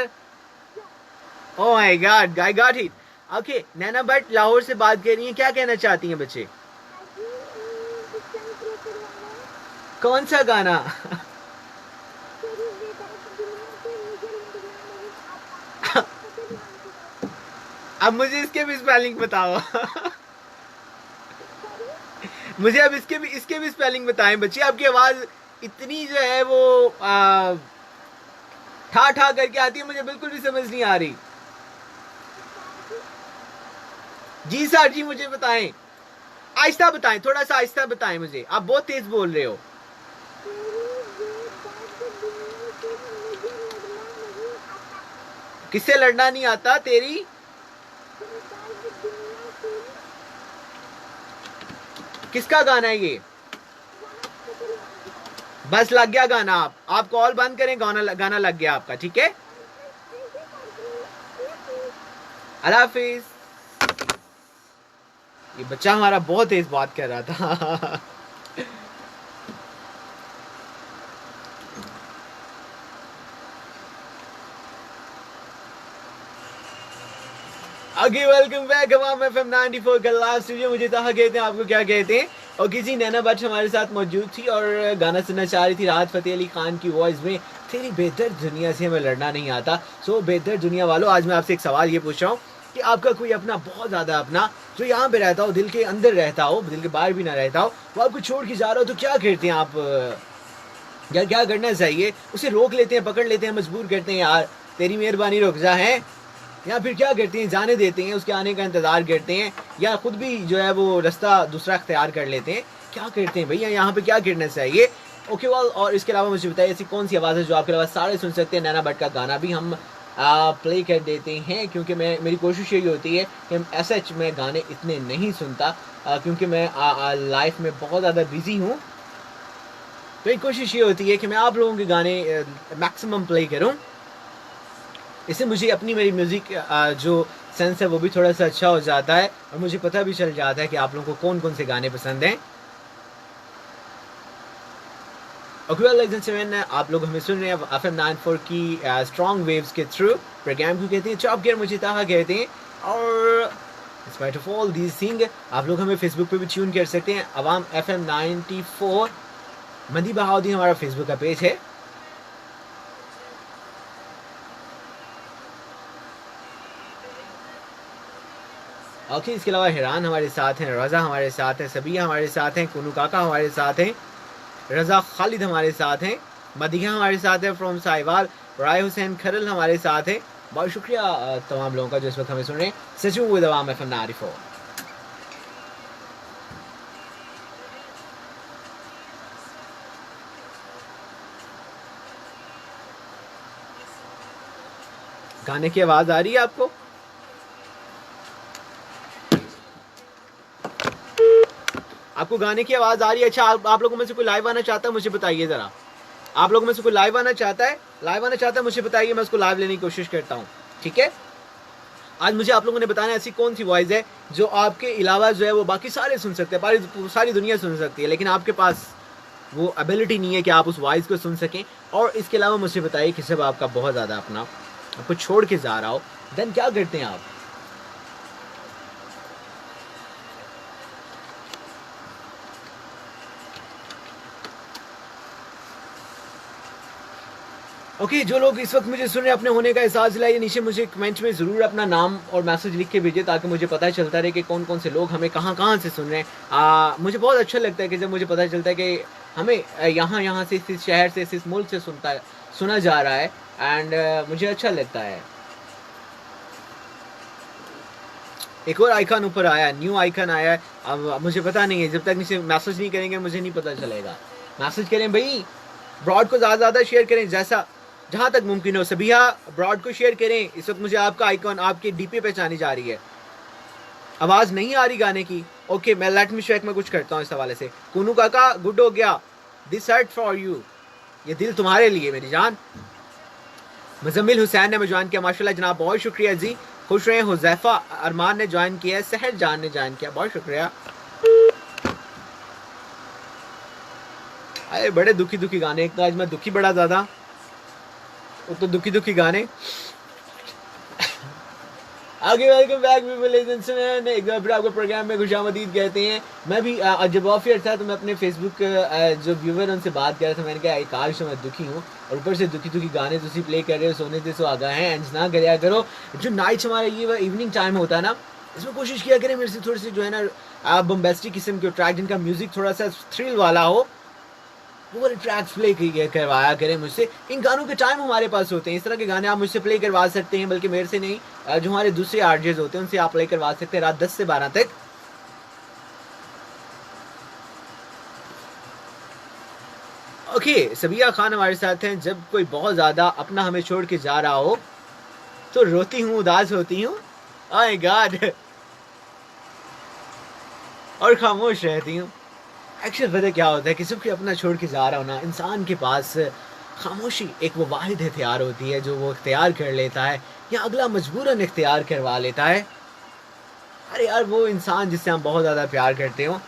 Oh my god, I got it. Okay, Naina Bhatt Lahore से बात कर रही हैं, क्या कहना चाहती हैं बच्चे? कौन सा गाना? अब मुझे इसके भी स्पेलिंग बताओ। मुझे अब इसके भी स्पेलिंग बताएं बच्चे। आपकी आवाज इतनी जो है वो ठा ठा करके आती है, मुझे बिल्कुल भी समझ नहीं आ रही। जी सर जी, मुझे बताएं, आहिस्ता बताएं, थोड़ा सा आहिस्ता बताएं मुझे, आप बहुत तेज बोल रहे हो। किससे लड़ना नहीं आता? तेरी किसका गाना है ये? बस लग गया गाना। आप कॉल बंद करें, गाना लग गया आपका, ठीक है? अल्लाह हाफिज। ये बच्चा हमारा बहुत तेज बात कर रहा था। आगे वेलकम बैक हमाम FM 94 का लाइव स्टूडियो। मुझे ताहा कहते हैं, आपको क्या कहते हैं? और किसी नैना भट्ट हमारे साथ मौजूद थी और गाना सुनना चाह रही थी राहत फ़तेह अली खान की वॉइस में, तेरी बेहतर दुनिया से हमें लड़ना नहीं आता। सो बेहतर दुनिया वालों, आज मैं आपसे एक सवाल ये पूछ रहा हूँ कि आपका कोई अपना बहुत ज़्यादा अपना जो यहाँ पे रहता हो, दिल के अंदर रहता हो, दिल के बाहर भी ना रहता हो, वो आपको छोड़ के जा रहा हो, तो क्या करते हैं आप? क्या करना चाहिए? उसे रोक लेते हैं, पकड़ लेते हैं, मजबूर करते हैं, यार तेरी मेहरबानी रुक जा है, या फिर क्या करते हैं, जाने देते हैं, उसके आने का इंतज़ार करते हैं, या खुद भी जो है वो रास्ता दूसरा अख्तियार कर लेते हैं? क्या करते हैं भैया, यहाँ पे क्या करना चाहिए? ओके वेल, और इसके अलावा मुझे बताइए ऐसी कौन सी आवाज़ है जो आपके अलावा सारे सुन सकते हैं? नैना भट्ट का गाना भी हम प्ले कर देते हैं, क्योंकि मेरी कोशिश यही होती है कि ऐसा मैं गाने इतने नहीं सुनता, क्योंकि मैं लाइफ में बहुत ज़्यादा बिजी हूँ। तो एक कोशिश ये होती है कि मैं आप लोगों के गाने मैक्सिमम प्ले करूँ, इससे मुझे अपनी मेरी म्यूज़िक जो सेंस है वो भी थोड़ा सा अच्छा हो जाता है, और मुझे पता भी चल जाता है कि आप लोगों को कौन कौन से गाने पसंद हैं। ओके, आप लोग हमें सुन रहे हैं FM 94 की स्ट्रॉन्ग वेव्स के थ्रू। प्रोग्राम को कहते हैं चॉप गियर, मुझे ताहा कहते हैं। और in spite of all these thing, आप लोग हमें फेसबुक पे भी ट्यून कर सकते हैं। अवाम FM 94 मदी बहाउद्दीन हमारा फेसबुक का पेज है। ओके, इसके अलावा हिरान हमारे साथ हैं, रज़ा हमारे साथ हैं, सबिया हमारे साथ हैं, कुनू काका हमारे साथ हैं, रज़ा खालिद हमारे साथ हैं, मदिहा हमारे साथ है फ्रॉम साहिवाल, राय हुसैन खरल हमारे साथ हैं। बहुत शुक्रिया तमाम लोगों का जो इस वक्त हमें सुन रहे हैं। Sachu with Awam FM 94। गाने की आवाज़ आ रही है आपको? आपको गाने की आवाज़ आ रही है? अच्छा, आप लोगों में से कोई लाइव आना चाहता है मुझे बताइए ज़रा। आप लोगों में से कोई लाइव आना चाहता है मुझे बताइए, मैं उसको लाइव लेने की कोशिश करता हूँ, ठीक है? आज मुझे आप लोगों ने बताना ऐसी कौन सी वॉइस है जो आपके अलावा जो है वो बाकी सारे सुन सकते हैं, सारी दुनिया सुन सकती है, लेकिन आपके पास वो एबिलिटी नहीं है कि आप उस वॉइस को सुन सकें। और इसके अलावा मुझे बताइए कि जब आपका बहुत ज़्यादा अपना आपको छोड़ के जा रहा हो, देन क्या करते हैं आप? ओके, जो लोग इस वक्त मुझे सुन रहे हैं, अपने होने का एहसास दिलाइए, नीचे मुझे कमेंट में ज़रूर अपना नाम और मैसेज लिख के भेजिए, ताकि मुझे पता चलता रहे कि कौन कौन से लोग हमें कहाँ कहाँ से सुन रहे हैं। मुझे बहुत अच्छा लगता है कि जब मुझे पता चलता है कि हमें यहाँ से, इस शहर से, इस मुल्क से सुना जा रहा है, एंड मुझे अच्छा लगता है। एक और आइकन ऊपर आया, न्यू आइकन आया है। अब मुझे पता नहीं है, जब तक नीचे मैसेज नहीं करेंगे मुझे नहीं पता चलेगा। मैसेज करें भाई, ब्रॉड को ज़्यादा ज़्यादा शेयर करें, जहाँ तक मुमकिन हो। सबिया, ब्रॉड को शेयर करें। इस वक्त मुझे आपका आइकॉन आपकी डीपी पहचानी जा रही है। आवाज़ नहीं आ रही गाने की? ओके, मैं लेट मी चेक, मैं कुछ करता हूँ इस हवाले से। कुनू काका, गुड हो गया। दिस हार्ट फॉर यू, ये दिल तुम्हारे लिए मेरी जान। मुजम्मिल हुसैन ने ज्वाइन किया, माशाल्लाह जनाब, बहुत शुक्रिया जी, खुश रहे। हुजैफा अरमान ने ज्वाइन किया है, सहर जान ने ज्वाइन किया, बहुत शुक्रिया। अरे बड़े दुखी दुखी गाने, एक तो आज मैं दुखी बड़ा ज़्यादा, वो तो दुखी दुखी गाने। आगे वेलकम बैक पीपल, एक बार फिर आपको प्रोग्राम में खुशामदीद कहते हैं। मैं भी जब ऑफ ईयर था तो मैं अपने फेसबुक जो व्यूवर उनसे बात कर रहा था, मैंने कहा एक आज मैं दुखी हूँ और ऊपर से दुखी दुखी गाने तुसी प्ले कर रहे हो, सोने से सो आगा हैं, एंड ना कराया करो। जो नाइट्स हमारा ये इवनिंग टाइम होता है ना, इसमें कोशिश किया करें मेरे से थोड़ी सी जो है ना बम्बेस्टिक किस्म के ट्रैक, जिनका म्यूज़िक थोड़ा सा थ्रिल वाला हो, वो वाले ट्रैक्स प्ले करवाया करें मुझसे। इन गानों के टाइम हमारे पास होते हैं, इस तरह के गाने आप मुझसे प्ले करवा सकते हैं, बल्कि मेरे से नहीं, जो हमारे दूसरे आरजेस होते हैं उनसे आप प्ले करवा सकते हैं रात 10 से 12 तक। ओके, सबिया खान हमारे साथ हैं। जब कोई बहुत ज़्यादा अपना हमें छोड़ के जा रहा हो तो रोती हूँ, उदास होती हूँ, ओह गॉड, और खामोश रहती हूँ। एक्चुअल पता क्या होता है कि जब कोई अपना छोड़ के जा रहा हो ना, इंसान के पास खामोशी एक वो वाहिद हथियार होती है जो वो इख्तियार कर लेता है, या अगला मजबूरन इख्तियार करवा लेता है। अरे यार, वो इंसान जिससे हम बहुत ज़्यादा प्यार करते हो,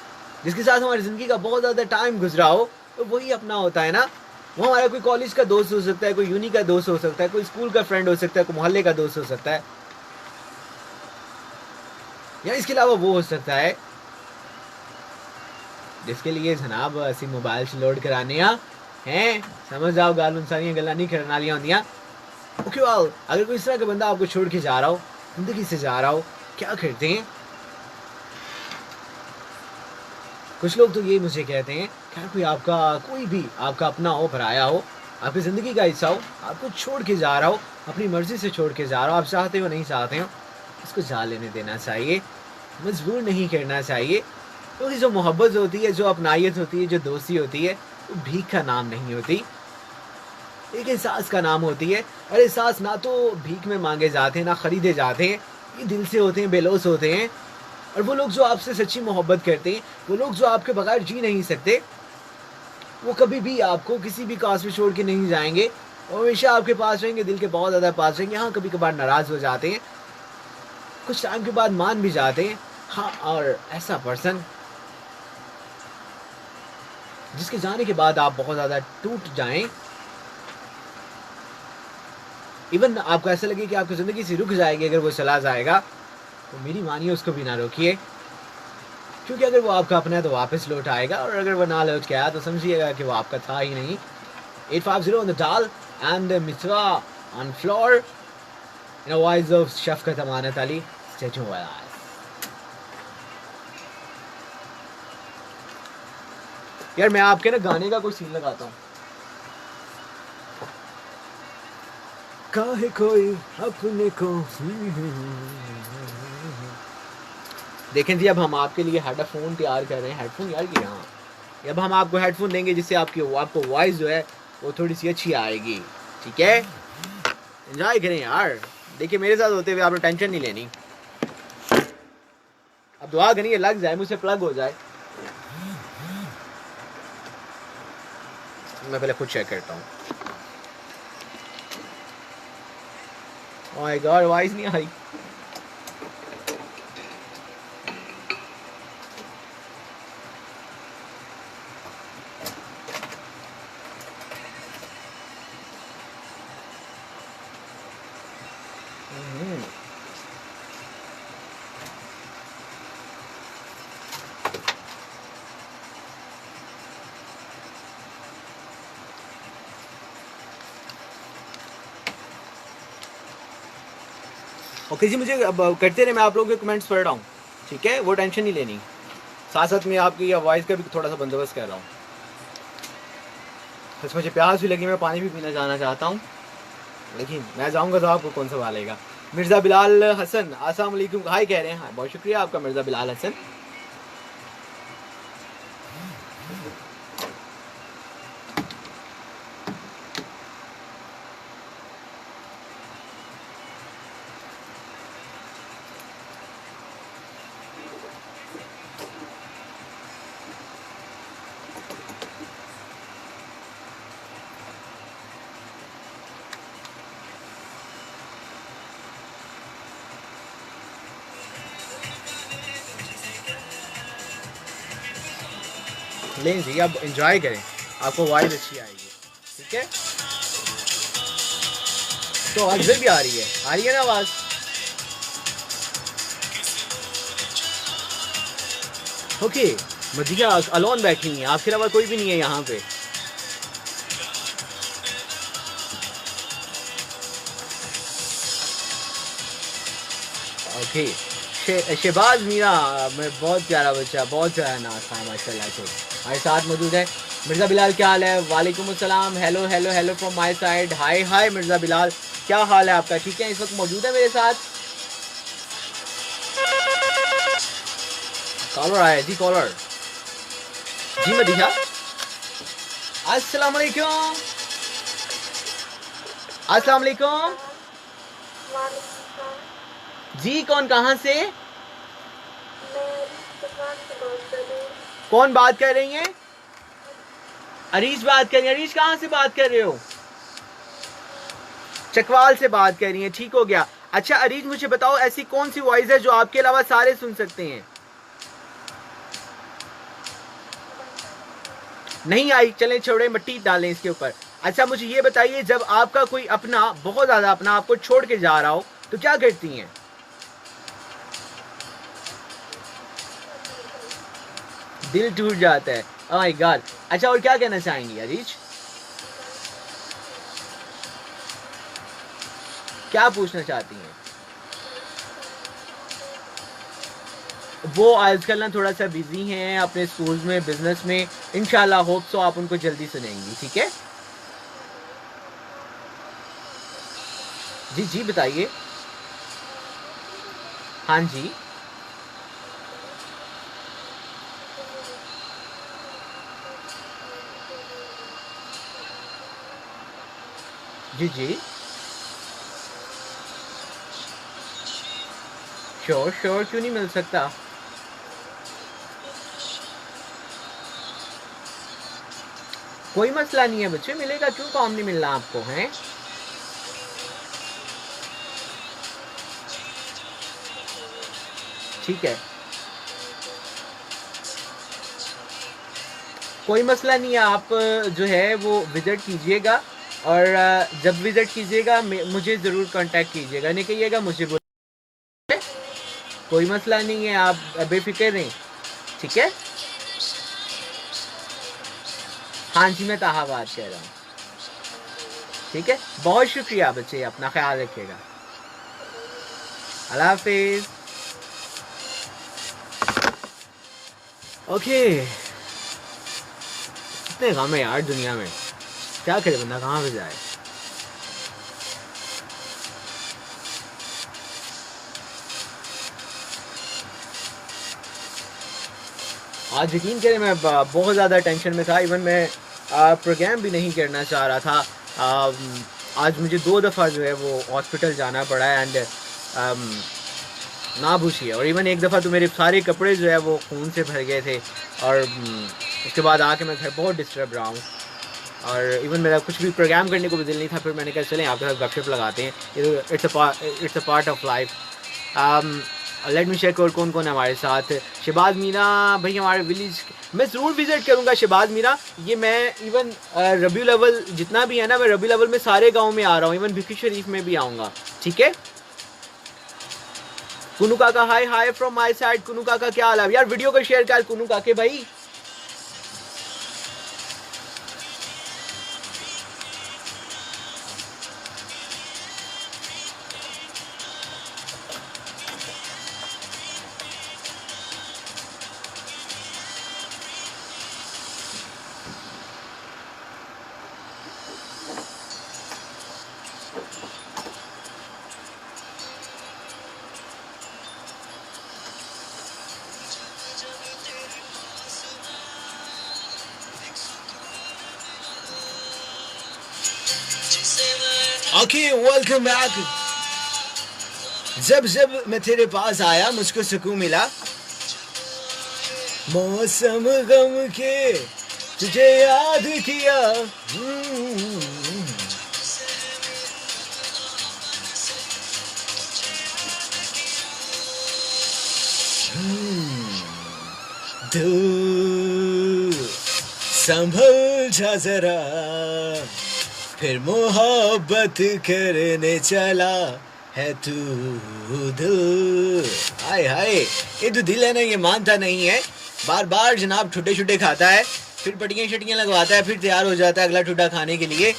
जिसके साथ हमारी ज़िंदगी का बहुत ज़्यादा टाइम गुजरा हो, तो वही अपना होता है ना। वो हमारा कोई कॉलेज का दोस्त हो सकता है, कोई यूनी का दोस्त हो सकता है, कोई स्कूल का फ्रेंड हो सकता है, कोई मोहल्ले का दोस्त हो सकता है, या इसके अलावा वो हो सकता है जिसके लिए जनाब असी मोबाइल से लोड कराने हैं, समझ जाओ, गाल सारियां गल्लां नहीं करने वाली होंदियां। ओके वाल, अगर कोई इस तरह का बंदा आपको छोड़ के जा रहा हो, जिंदगी से जा रहा हो, क्या करते हैं? कुछ लोग तो ये मुझे कहते हैं कि कोई आपका, कोई भी आपका अपना हो, पराया हो, आपकी ज़िंदगी का हिस्सा हो, आपको छोड़ के जा रहा हो, अपनी मर्ज़ी से छोड़ के जा रहा हो, आप चाहते हो नहीं चाहते हो, इसको जा लेने देना चाहिए, मजबूर नहीं करना चाहिए। क्योंकि जो मोहब्बत होती है, जो अपनायत होती है, जो दोस्ती होती है, वो भीख का नाम नहीं होती, एक एहसास का नाम होती है। और एहसास ना तो भीख में मांगे जाते हैं, ना ख़रीदे जाते हैं, ये दिल से होते हैं, बेलौस होते हैं। और वो लोग जो आपसे सच्ची मोहब्बत करते हैं, वो लोग जो आपके बगैर जी नहीं सकते, वो कभी भी आपको किसी भी काज में छोड़ के नहीं जाएंगे, और हमेशा आपके पास रहेंगे, दिल के बहुत ज़्यादा पास रहेंगे। हाँ, कभी कभार नाराज़ हो जाते हैं, कुछ टाइम के बाद मान भी जाते हैं। हाँ, और ऐसा पर्सन जिसके जाने के बाद आप बहुत ज़्यादा टूट जाएं, इवन आपको ऐसा लगे कि आपकी ज़िंदगी से रुक जाएगी अगर वो चला जाएगा, तो मेरी मानिए उसको भी ना रोकिए, क्योंकि अगर वो आपका अपना है तो वापस लौट आएगा, और अगर वो ना लौट के आया तो समझिएगा कि वो आपका था ही नहीं। 850 on the dial and Mitwa on floor in a voice of Shafqat Amanat Ali. Stay tuned with us. यार, मैं आपके ना गाने का कोई सीन लगाता हूँ। काहे कोई अपने को देखें जी, अब हम आपके लिए हेडफोन तैयार कर रहे हैं। हेडफोन यार की, हाँ, अब हम आपको हेडफोन देंगे जिससे आपको वॉइस जो है वो थोड़ी सी अच्छी आएगी, ठीक है? एंजॉय करें यार, देखिए मेरे साथ होते हुए आपने टेंशन नहीं लेनी। अब दुआ करिए लग जाए, मुझसे प्लग हो जाए। मैं पहले खुद चेक करता हूँ। ओह माय गॉड, आवाज नहीं आ रही। ओके जी, मुझे अब करते रहे, मैं आप लोगों के कमेंट्स पढ़ रहा हूँ, ठीक है, वो टेंशन नहीं लेनी। साथ साथ में आपकी आवाज़ का भी थोड़ा सा बंदोबस्त कर रहा हूँ। बस मुझे प्यास भी लगी, मैं पानी भी पीना जाना चाहता हूँ, लेकिन मैं जाऊँगा तो आपको कौन संभालेगा। मिर्ज़ा बिलाल हसन अस्सलाम वालेकुम हाय कह रहे हैं। हाँ, बहुत शुक्रिया आपका मिर्ज़ा बिलाल हसन। लें जी, अब एंजॉय करें, आपको वाइब अच्छी आएगी, ठीक है। तो आवाज़ फिर भी आ रही है ना आवाज़? ओके, मदिया अलोन बैठी है, आपके अलावा कोई भी नहीं है यहाँ पे। ओके, शहबाज मीरा, मैं बहुत प्यारा बच्चा, बहुत प्यारा नाम था माशाल्लाह से, हमारे साथ मौजूद है। मिर्ज़ा बिलाल क्या हाल है? वालेकुम अस्सलाम, hello hello hello from my side, hi hi Mirza Bilal, क्या हाल है आपका? ठीक है, इस वक्त मौजूद है मेरे साथ। कॉलर आया जी, कॉलर जी। मदीहा, अस्सलाम वालेकुम। अस्सलाम वालेकुम जी, कौन कहाँ से? कौन बात कर रही हैं? अरीश बात कर रही हैं। अरीश कहाँ से बात कर रहे हो? चकवाल से बात कर रही हैं, ठीक हो गया। अच्छा अरीश, मुझे बताओ ऐसी कौन सी वॉइस है जो आपके अलावा सारे सुन सकते हैं? नहीं आई, चलें छोड़े, मिट्टी डालें इसके ऊपर। अच्छा मुझे ये बताइए, जब आपका कोई अपना, बहुत ज्यादा अपना, आपको छोड़ के जा रहा हो तो क्या करती हैं? दिल टूट जाता है। ओह माय गॉड। अच्छा और क्या कहना चाहेंगी अरीश? क्या पूछना चाहती हैं? वो आजकल ना थोड़ा सा बिजी हैं अपने स्कूल्स में, बिजनेस में। इंशाल्लाह होप सो आप उनको जल्दी सुनेंगी, ठीक है जी। जी बताइए। हाँ जी जी जी, श्योर श्योर, क्यों नहीं मिल सकता। कोई मसला नहीं है बच्चे, मिलेगा, क्यों काम नहीं मिलना आपको, हैं? ठीक है, कोई मसला नहीं है। आप जो है वो विजिट कीजिएगा, और जब विजिट कीजिएगा मुझे ज़रूर कांटेक्ट कीजिएगा, नहीं कहिएगा मुझे बोलिए, कोई मसला नहीं है, आप बेफिक्र रहें, ठीक है। हाँ जी, मैं ताहा बात कह रहा हूँ, ठीक है। बहुत शुक्रिया बच्चे, अपना ख्याल रखिएगा, अल्लाह हाफिज़। ओके, कितने गम है यार दुनिया में, क्या करे बंदा, कहाँ पे जाए। आज यकीन करें मैं बहुत ज़्यादा टेंशन में था, इवन मैं प्रोग्राम भी नहीं करना चाह रहा था। आज मुझे 2 दफ़ा जो है वो हॉस्पिटल जाना पड़ा है एंड ना पूछिए। और इवन एक दफ़ा तो मेरे सारे कपड़े जो है वो खून से भर गए थे और उसके बाद आके मैं घर बहुत डिस्टर्ब रहा हूँ और इवन मेरा कुछ भी प्रोग्राम करने को भी दिल नहीं था। फिर मैंने कहा चलें आपके साथ गपशप लगाते हैं, it's a part of life. Let me check और कौन कौन है हमारे साथ। शहबाज मीरा भाई हमारे विलेज मैं ज़रूर विज़िट करूँगा। शहबाज मीरा ये मैं इवन रबीउल अव्वल जितना भी है ना, मैं रबीउल अव्वल में सारे गाँव में आ रहा हूँ, इवन भिकी शरीफ में भी आऊँगा, ठीक है। कुनू काका हाय हाय फ्रॉम माय साइड। कुनू काका क्या हाल है यार, वीडियो को शेयर कर कुनू काके भाई। Okay welcome back. जब जब मैं तेरे पास आया मुझको सुकून मिला, मौसम गम के तुझे याद किया। तू संभल जा जरा, फिर मोहब्बत करने चला है तू दिल। हाय हाय, ये तो दिल है ना, ये मानता नहीं है, बार बार जनाब ठुड्डे छुट्टे खाता है, फिर पटियाँ शटियाँ लगवाता है, फिर तैयार हो जाता है अगला ठुड्डा खाने के लिए।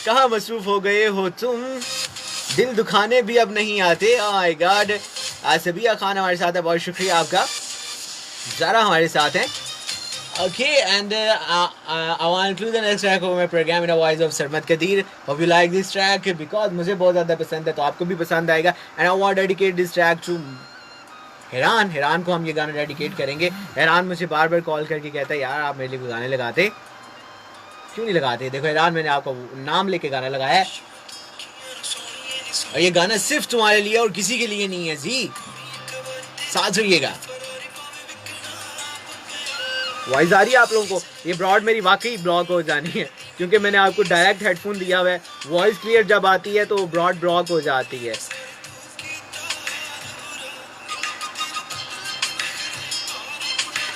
कहाँ मसरूफ हो गए हो तुम, दिल दुखाने भी अब नहीं आते। ओह माय गॉड, आसबिया खान हमारे साथ है, बहुत शुक्रिया आपका। ज़रा हमारे साथ हैं। Okay, and I want to include the next track of my program in the voice of Sarmat Kadir. Hope you like this track because मुझे बहुत ज़्यादा पसंद है, तो आपको भी पसंद आएगा। And I want to dedicate this track to हिरान को हम ये गाना डेडिकेट करेंगे। हिरान मुझे बार बार कॉल करके कहता है यार आप मेरे लिए गाने लगाते, क्यों नहीं लगाते। देखो हिरान, मैंने आपको नाम लेके गाना लगाया है और ये गाना सिर्फ तुम्हारे लिए और किसी के लिए नहीं है जी, साथ रहिएगा। वॉइस आ रही है आप लोगों को? ये ब्रॉड मेरी वाकई ब्लॉक हो जानी है क्योंकि मैंने आपको डायरेक्ट हेडफोन दिया हुआ है। वॉइस क्लियर जब आती है तो ब्रॉड ब्लॉक हो जाती है।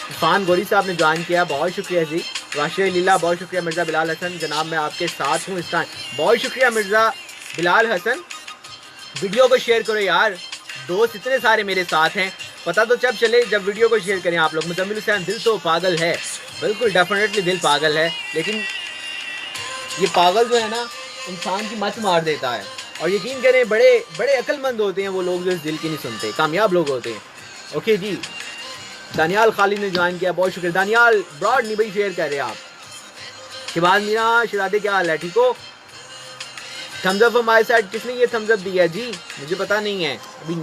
इरफान गोरी साहब ने ज्वाइन किया, बहुत शुक्रिया जी। वाशिर लीला बहुत शुक्रिया। मिर्ज़ा बिलाल हसन जनाब मैं आपके साथ हूँ इस टाइम, बहुत शुक्रिया मिर्ज़ा बिलाल हसन। वीडियो को शेयर करो यार, दोस्त इतने सारे मेरे साथ हैं, पता तो जब चले जब वीडियो को शेयर करें आप लोग। मुजम्मिल हुसैन दिल तो पागल है, बिल्कुल डेफिनेटली दिल पागल है, लेकिन ये पागल जो है ना इंसान की मत मार देता है। और यकीन करें बड़े बड़े अक्लमंद होते हैं वो लोग जो इस दिल की नहीं सुनते, कामयाब लोग होते हैं। ओके जी, दानियाल खालिद ने ज्वाइन किया, बहुत शुक्रिया दानियाल। ब्रॉड नहीं भाई शेयर कर रहे आप। शिबाज मीरा शिरादे क्या हाल है, ठीक हो? थम्स अप हमारे साइड, किसने ये थम्स अप दिया जी मुझे पता नहीं है, अभी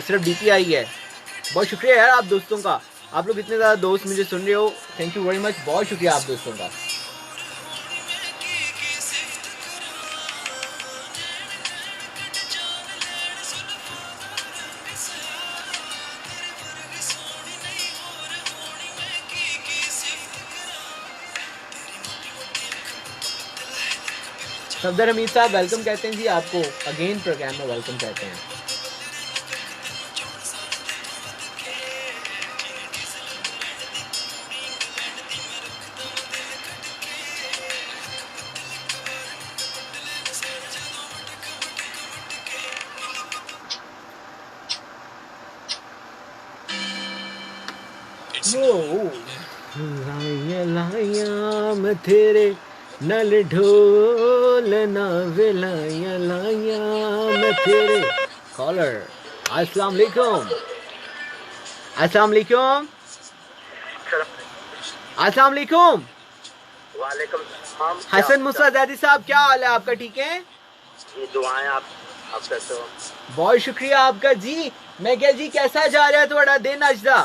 सिर्फ डीपी आई है। बहुत शुक्रिया यार आप दोस्तों का, आप लोग इतने ज़्यादा दोस्त मुझे सुन रहे हो, थैंक यू वेरी मच, बहुत शुक्रिया आप दोस्तों का। सफदर हमीद साहब वेलकम कहते हैं जी आपको, अगेन प्रोग्राम में वेलकम कहते हैं। लाया मैं तेरे नल ढोल ना विलाया, लाया मैं तेरे। कॉलर अस्सलाम वालेकुम, अस्सलाम वालेकुम, अस्सलाम वालेकुम। वालेकुम सलाम। हसन मुसाजादी साहब क्या हाल है आपका, ठीक है? ये दुआएं आप कैसे हो? बहुत शुक्रिया आपका जी। मैं क्या जी कैसा जा रहा है थोड़ा दिन अजदा?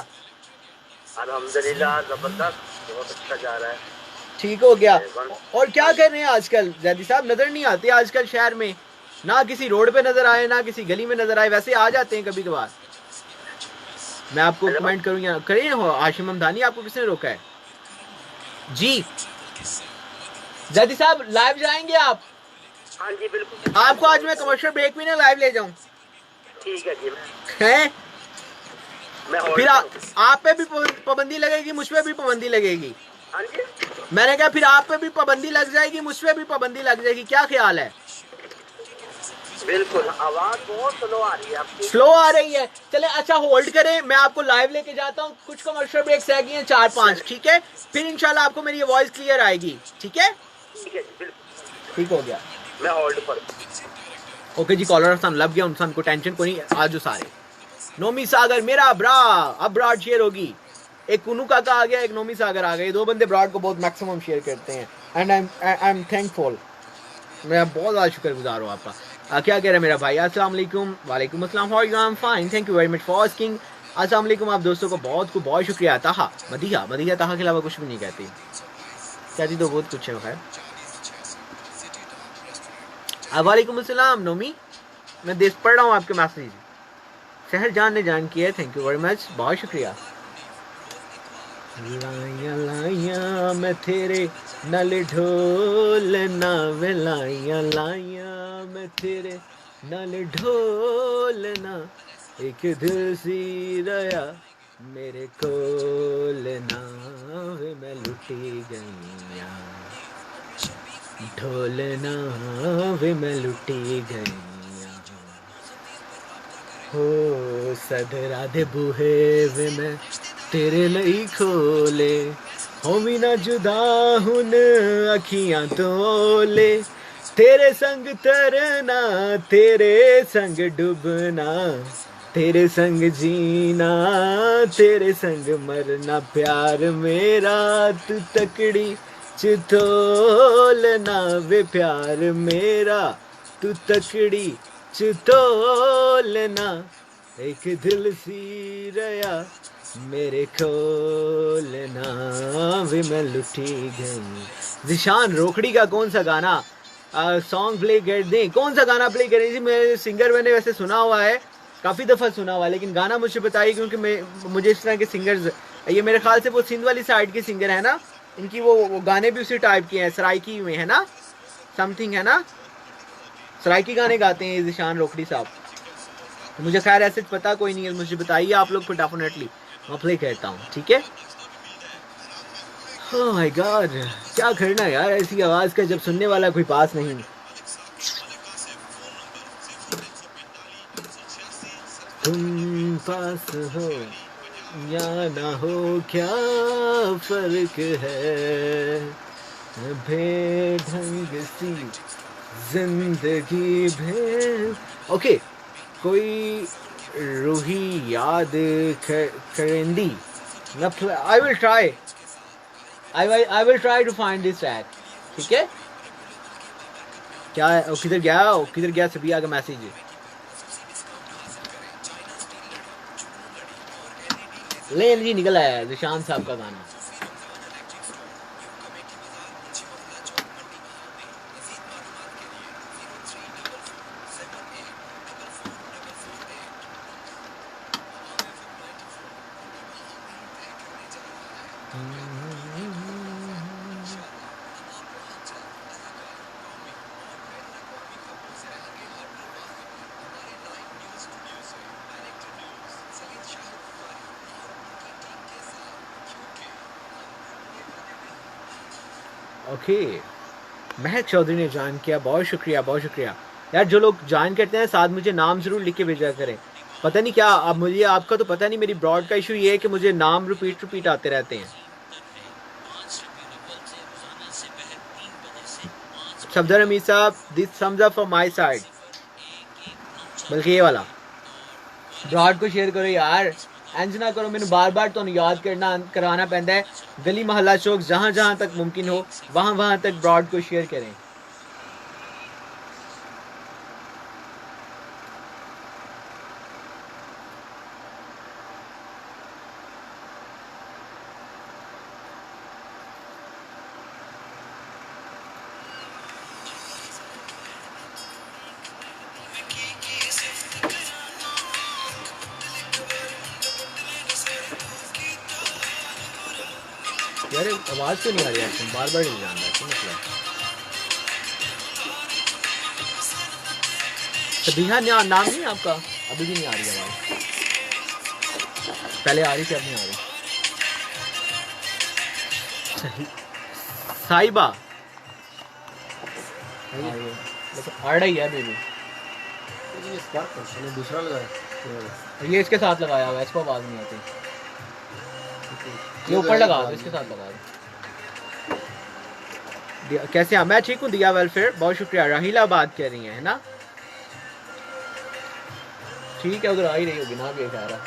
अल्हम्दुलिल्लाह जबरदस्त, बहुत अच्छा जा रहा है। ठीक हो गया। और क्या कर रहे हैं आजकल जैदी साहब, नजर नहीं आते आजकल शहर में, ना किसी रोड पे नजर आए ना किसी गली में नजर आए, वैसे आ जाते हैं कभी कभार। मैं आपको हेलो? कमेंट करूंगा, करिए हो हाशिम हमदानी, आपको किसने रोका है जी? जैदी साहब लाइव जाएंगे आप? हाँ जी बिल्कुल। आपको आज मैं कमर्शियल ब्रेक में ना लाइव ले जाऊं ठीक है जी, हैं? मैं hold फिर करूँ। आप पे भी पाबंदी लगेगी, मुझ पे भी पाबंदी लगेगी। हाँ जी मैंने कहा फिर आप पे भी पाबंदी लग जाएगी, मुझ पे भी पाबंदी लग जाएगी, क्या ख्याल है? बिल्कुल, आवाज बहुत स्लो आ रही है आपकी। स्लो आ रही है, चले अच्छा होल्ड करें, मैं आपको लाइव लेके जाता हूँ, कुछ कमर्शियल ब्रेक्स रह गई हैं 4-5, ठीक है? फिर इंशाल्लाह आपको मेरी वॉइस क्लियर आएगी, ठीक है? ठीक है जी बिल्कुल, ठीक हो गया। मैं होल्ड पर। ओके जी, कॉलर सन लग गया, उनसान को टेंशन को नहीं, आज सारे नोमी सागर मेरा ब्रा, अब ब्रॉड शेयर होगी। एक कुनू काका आ गया, एक नोमी सागर आ गया, ये दो बंदे ब्रॉड को बहुत मैक्सिमम शेयर करते हैं, एंड आई एम थैंकफुल, मैं बहुत ज़्यादा शुक्रगुजार हूँ आपका। क्या कह रहे हैं मेरा भाई? अस्सलाम वालेकुम। वालेकुम अस्सलाम, how are you? I am fine, thank you very much for asking. अस्सलाम वालेकुम आप दोस्तों को बहुत शुक्रिया। ताहा मदीहा, मदीहा ताहा के अलावा कुछ भी नहीं कहती, कहती तो बहुत कुछ है खैर। वालेकुम अस्सलाम नोमी, मैं देख पढ़ रहा हूँ आपके मैसेज। शहर जान ने जान किया है, थैंक यू वेरी मच, बहुत शुक्रिया। लाइया लाइया मैं तेरे नल ढोल ना वे, लाइया लाइया मैं तेरे नल ढोल ना, एक दिल सी रया मेरे कोल ना वे, मैं लुटी गईया ढोल ना वे, मैं लुटी गईया हो सदरा दे बूहे वे मैं तेरे ਲਈ खोले, हो भी ना जुदा हुन अखियां तोले, तेरे संग तरना तेरे संग डूबना, तेरे संग जीना तेरे संग मरना, प्यार मेरा तू तकड़ी चितोलना वे, प्यार मेरा तू तकड़ी चितोलना, एक दिल सी रया मेरे खोलना वे, मैं लुटी गई। जिशान रोकड़ी का कौन सा गाना सॉन्ग प्ले कर दें? कौन सा गाना प्ले करें जी? मेरे सिंगर मैंने वैसे सुना हुआ है, काफ़ी दफ़ा सुना हुआ है, लेकिन गाना मुझे बताइए, क्योंकि मुझे इस तरह के सिंगर्स, ये मेरे ख्याल से वो सिंध वाली साइड के सिंगर है ना, इनकी वो गाने भी उसी टाइप के हैं, सराइकी में है ना, समथिंग है ना, सराइकी गाने गाते हैं जिशान रोकड़ी साहब। तो मुझे खैर ऐसे पता कोई नहीं है, मुझे बताइए आप लोग, फिर डेफिनेटली मैं प्ले करता हूँ, ठीक है? ओह माय गॉड, क्या करना यार ऐसी आवाज़ का जब सुनने वाला कोई पास नहीं। तुम पास हो या ना हो क्या फर्क है, बेढंग सी जिंदगी भे। ओके, कोई रूही याद करेंदी, I will try, I will try to find this track, ठीक है? क्या है? किधर गया सबिया का मैसेज? ले जी निकल आया जिशान साहब का गाना। ओके, महक चौधरी ने ज्वाइन किया, बहुत शुक्रिया यार। जो लोग ज्वाइन करते हैं साथ मुझे नाम जरूर लिख के भेजा करें। पता नहीं क्या अब मुझे, आपका तो पता नहीं, मेरी ब्रॉड का इशू ये है कि मुझे नाम रिपीट आते रहते हैं। सफदर अमीर साहब, this sums up from my side, बल्कि ये वाला ब्रॉड को शेयर करो यार, इंज ना करो मैंने बार बार तो याद करवाना पैंदा है। गली मोहल्ला चौक जहाँ जहाँ तक मुमकिन हो वहाँ तक ब्रॉड को शेयर करें। आवाज़ क्यों नहीं आ रही है? बार बार नहीं जान रहा है, क्या मतलब? सबिहा नाम नहीं है आपका? अभी भी नहीं आ रही आवाज़। पहले आ रही थी, अब नहीं आ रही। साहिबा आ रही है बेबी। दूसरा लगाया, ये इसके साथ लगाया हुआ है, इसको आवाज़ नहीं आती। ये ऊपर लगा दो, इसके साथ लगा दो। कैसे हैं? मैं ठीक हूँ दिया, वेलफेयर, बहुत शुक्रिया। राहीला बात कर रही है ना? ठीक है, उधर आ ही रही होगी ना, ये कह रहा।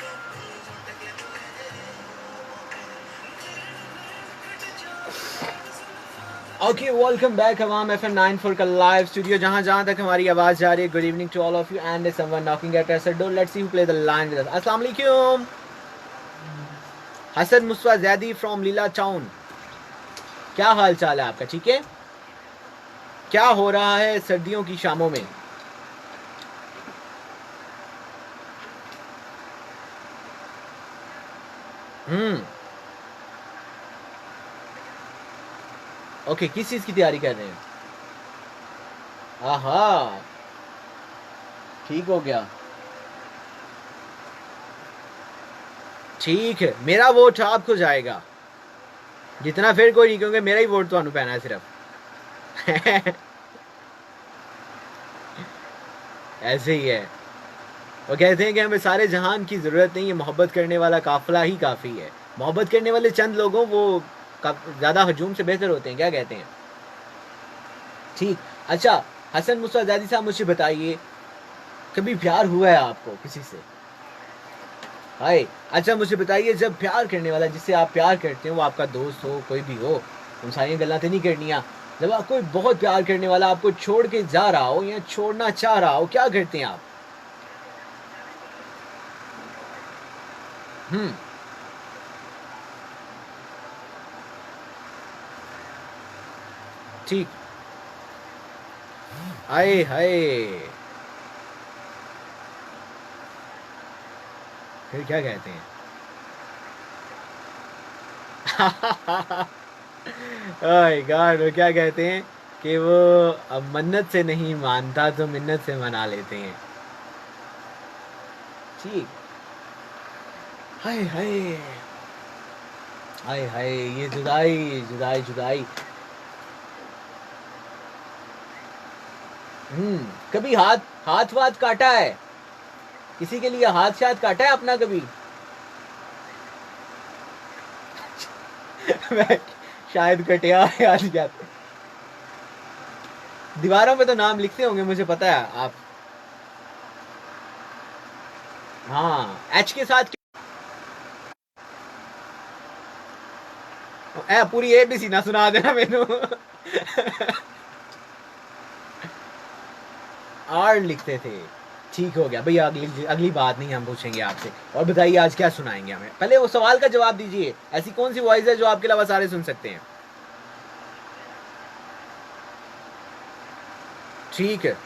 ओके, वेलकम बैक अवाम FM 94 का लाइव स्टूडियो, जहां तक हमारी आवाज जा रही है। Good evening to all of you and someone knocking at our door. Let's see who play the line with us. अस्सलाम वालेकुम। हसन मुस्वा जैदी फ्रॉम लीला टाउन, क्या हाल चाल है आपका? ठीक है। क्या हो रहा है सर्दियों की शामों में? ओके, किस चीज की तैयारी कर रहे हैं? आहा, ठीक हो गया। ठीक है, मेरा वोट आपको जाएगा, जितना फिर कोई नहीं, क्योंकि मेरा ही वोट तो पैना है सिर्फ। ऐसे ही है। वो कहते हैं कि हमें सारे जहान की जरूरत नहीं है, मोहब्बत करने वाला काफिला ही काफी है। मोहब्बत करने वाले चंद लोगों, वो ज्यादा हजूम से बेहतर होते हैं, क्या कहते हैं? ठीक। अच्छा हसन मुस्ताजादी साहब, मुझे बताइए, कभी प्यार हुआ है आपको किसी से? हाय। अच्छा मुझे बताइए, जब प्यार करने वाला, जिससे आप प्यार करते हो, वो आपका दोस्त हो, कोई भी हो, उन सारी गल्लां तो नहीं करनिया। जब आप कोई बहुत प्यार करने वाला आपको छोड़ के जा रहा हो या छोड़ना चाह रहा हो, क्या करते हैं आप? ठीक। आए हाय, फिर क्या कहते हैं? ओह गॉड, वो क्या कहते हैं कि वो अब मन्नत से नहीं मानता तो मिन्नत से मना लेते हैं। ठीक। हाय हाय हाय हाय, ये जुदाई जुदाई जुदाई। कभी हाथ हाथ वाथ काटा है? किसी के लिए हाथ शाथ काटा है अपना कभी? मैं शायद कटिया याद क्या। दीवारों पे तो नाम लिखते होंगे, मुझे पता है आप। हाँ, एच के साथ पूरी ABC ना सुना देना मेनू। आर लिखते थे। ठीक हो गया भैया, अगली बात नहीं हम पूछेंगे आपसे। और बताइए आज क्या सुनाएंगे हमें? पहले वो सवाल का जवाब दीजिए, ऐसी कौन सी वॉइस है जो आपके अलावा सारे सुन सकते हैं? ठीक है।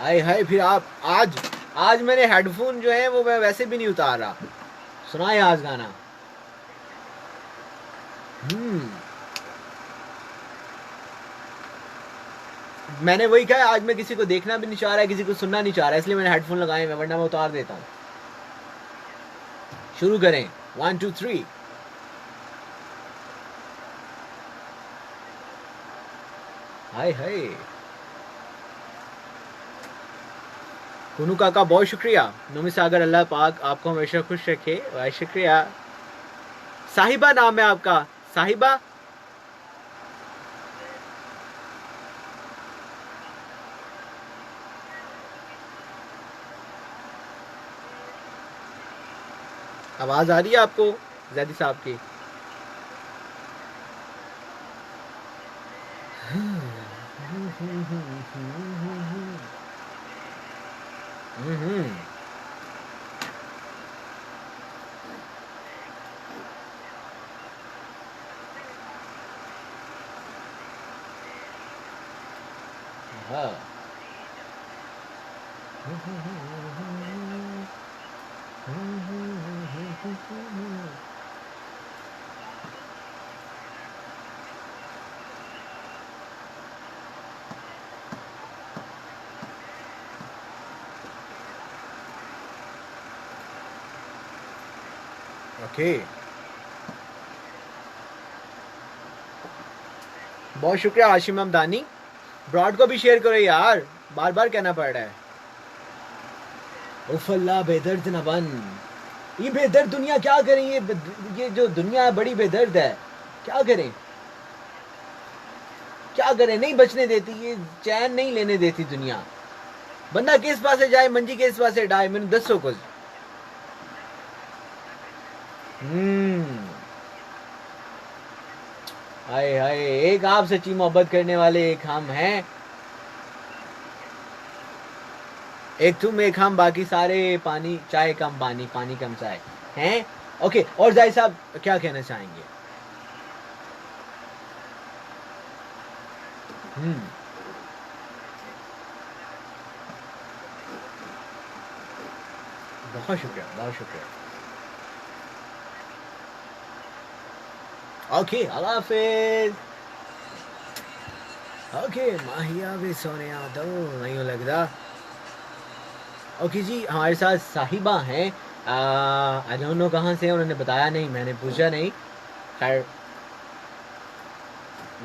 हाय हाय, फिर आप आज मैंने हेडफोन जो है वो मैं वैसे भी नहीं उतार रहा। सुनाए आज गाना। मैंने वही कहा, आज मैं किसी को देखना भी नहीं चाह रहा है, किसी को सुनना नहीं चाह रहा है, इसलिए मैंने हेडफोन लगाए हैं, वरना मैं उतार देता हूँ। शुरू करें, 1 2 3। हाय हाय कुनू काका, बहुत शुक्रिया। नूमी सागर, अल्लाह पाक आपको हमेशा खुश रखे। बहुत शुक्रिया। साहिबा नाम है आपका? साहिबा, आवाज आ रही है आपको जैदी साहब की? हाँ। ओके, बहुत शुक्रिया हाशिम हमदानी। ब्रॉड को भी शेयर करो यार, बार बार कहना पड़ रहा है। उफ अल्लाह, बेदर्द न बन। ये बेदर्द दुनिया क्या करें, ये जो दुनिया है बड़ी बेदर्द है। क्या करें क्या करें, नहीं बचने देती, ये चैन नहीं लेने देती दुनिया। बंदा किस पास से जाए, मंजी किस पास से डाए, मैंने दसो कुछ। हाय हाय, एक आप सच्ची मोहब्बत करने वाले, एक हम हैं, एक तुम एक हम, बाकी सारे पानी, चाय कम पानी, पानी कम चाय हैं। ओके, और जाहिर साहब क्या कहना चाहेंगे? बहुत शुक्रिया, बहुत शुक्रिया। ओके, अल्लाह हाफिज। ओके, माहिया भी सोने आ दो, नहीं लगता। ओके जी, हमारे साथ साहिबा हैं, आई डोंट नो कहाँ से, उन्होंने बताया नहीं, मैंने पूछा नहीं। खैर,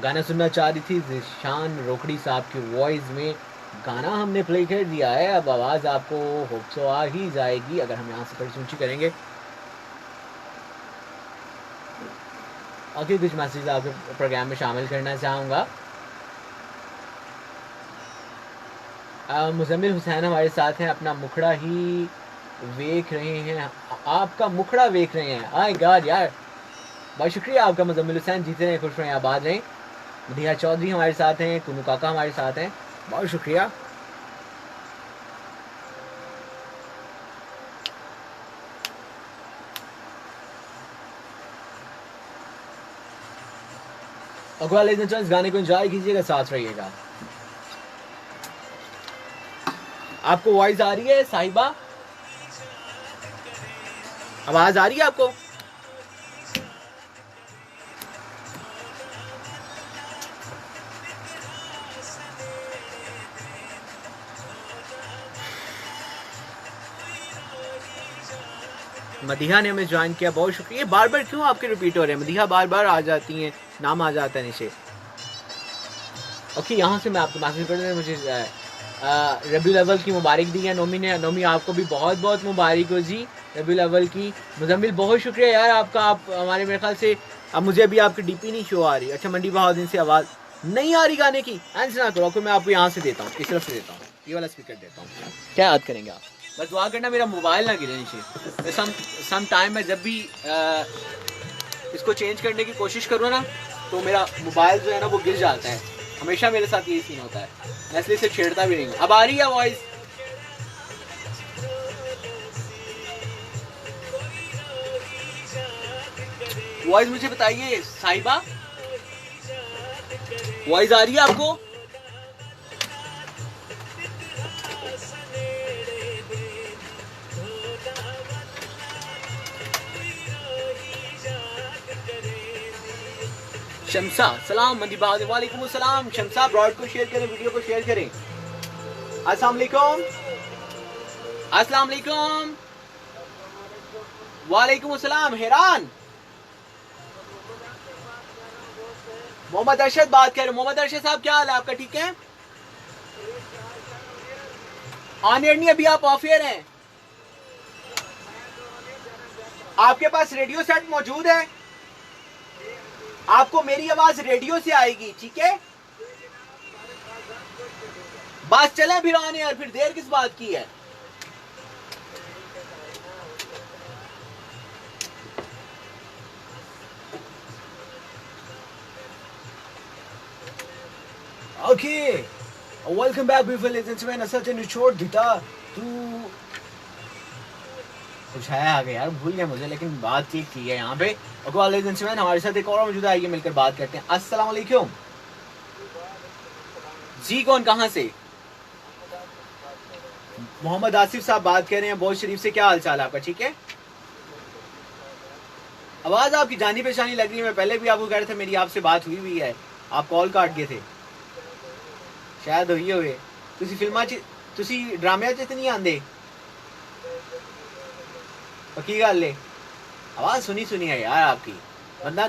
गाना सुनना चाह रही थी, जिशान रोकड़ी साहब की वॉइस में गाना हमने प्ले कर दिया है। अब आवाज़ आपको होप सो आ ही जाएगी अगर हम यहाँ से थोड़ी ऊंची करेंगे। ओके, कुछ मैसेज आपके प्रोग्राम में शामिल करना चाहूँगा। मुजम्मिल हुसैन हमारे साथ हैं, अपना मुखड़ा ही वेख रहे हैं, आपका मुखड़ा वेख रहे हैं। आए गॉड यार, बहुत शुक्रिया आपका मुजम्मिल हुसैन, जीते रहें, खुश रहें, आबाद रहें। मदीहा चौधरी हमारे साथ हैं, कुनू काका हमारे साथ हैं, बहुत शुक्रिया। अकबर इस गाने को एंजॉय कीजिएगा, साथ रहिएगा। आपको वॉइस आ रही है साहिबा? आवाज आ रही है आपको? मदीहा ने हमें ज्वाइन किया, बहुत शुक्रिया। बार बार क्यों आपके रिपीट हो रहे हैं मदीहा, बार बार आ जाती हैं, नाम आ जाता है नीचे। ओके, यहाँ से मैं आपको मैसेज कर दूँ, मुझे रबीउल अव्वल की मुबारक दी है नोमी ने। नोमी आपको भी बहुत बहुत मुबारक हो जी रबीउल अव्वल की। मुजम्मिल बहुत शुक्रिया यार आपका, आप हमारे मेरे ख्याल से अब मुझे अभी आपकी डीपी नहीं शो आ रही। अच्छा, मंडी बहाउद्दीन से आवाज़ नहीं आ रही गाने की, आंसर ना करो, मैं आपको यहाँ से देता हूँ, इस तरफ से देता हूँ, ये वाला स्पीकर देता हूँ। क्या याद करेंगे आप? बस दुआ करना मेरा मोबाइल ना गिरे नीचे। सम टाइम में जब भी इसको चेंज करने की कोशिश करूँ ना, तो मेरा मोबाइल जो है ना वो गिर जाता है, हमेशा मेरे साथ यही सीन होता है, मैं इसलिए इसे छेड़ता भी नहीं हूँ। अब आ रही है वॉइस? वॉइस मुझे बताइए साहिबा, वॉइस आ रही है आपको? शमसा सलाम, मंदी बहादुर वालेकुम सलाम। शमसा, ब्रॉड को शेयर करें, वीडियो को शेयर करें। अस्सलाम वालेकुम, अस्सलाम वालेकुम, वालेकुम सलाम। हैरान, मोहम्मद अरशद बात कर रहे हैं। मोहम्मद अरशद साहब क्या हाल है आपका, ठीक है? ऑन एयर नहीं, अभी आप ऑफ एयर हैं। आपके पास रेडियो सेट मौजूद है? आपको मेरी आवाज रेडियो से आएगी, ठीक है? बस चले फिर ऑन एयर, फिर देर किस बात की है? Okay, welcome back beautiful ladies and gentlemen। असल में छोड़ दीता तू कुछ है आगे यार, भूल गया मुझे, लेकिन बात ठीक थी है यहाँ पे। ओके ladies and gentlemen, हमारे साथ एक और मौजूद है, आइए मिलकर बात करते हैं। अस्सलाम वालेकुम जी, कौन कहाँ से? मोहम्मद आसिफ साहब बात कर रहे हैं, बहुत शरीफ से। क्या हाल चाल आपका, ठीक है? आवाज़ आपकी जानी पहचानी लग रही है। मैं पहले भी आपको कह रहा था मेरी आपसे बात हुई है, आप कॉल काट गए थे। शायद होई होवे। तुसी फिल्मां च तुसी ड्रामिਆਂ ਚ ਤੇ ਨਹੀਂ ਆਂਦੇ। पक्की गल है। आवाज़ सुनी सुनी है यार आपकी बंदा।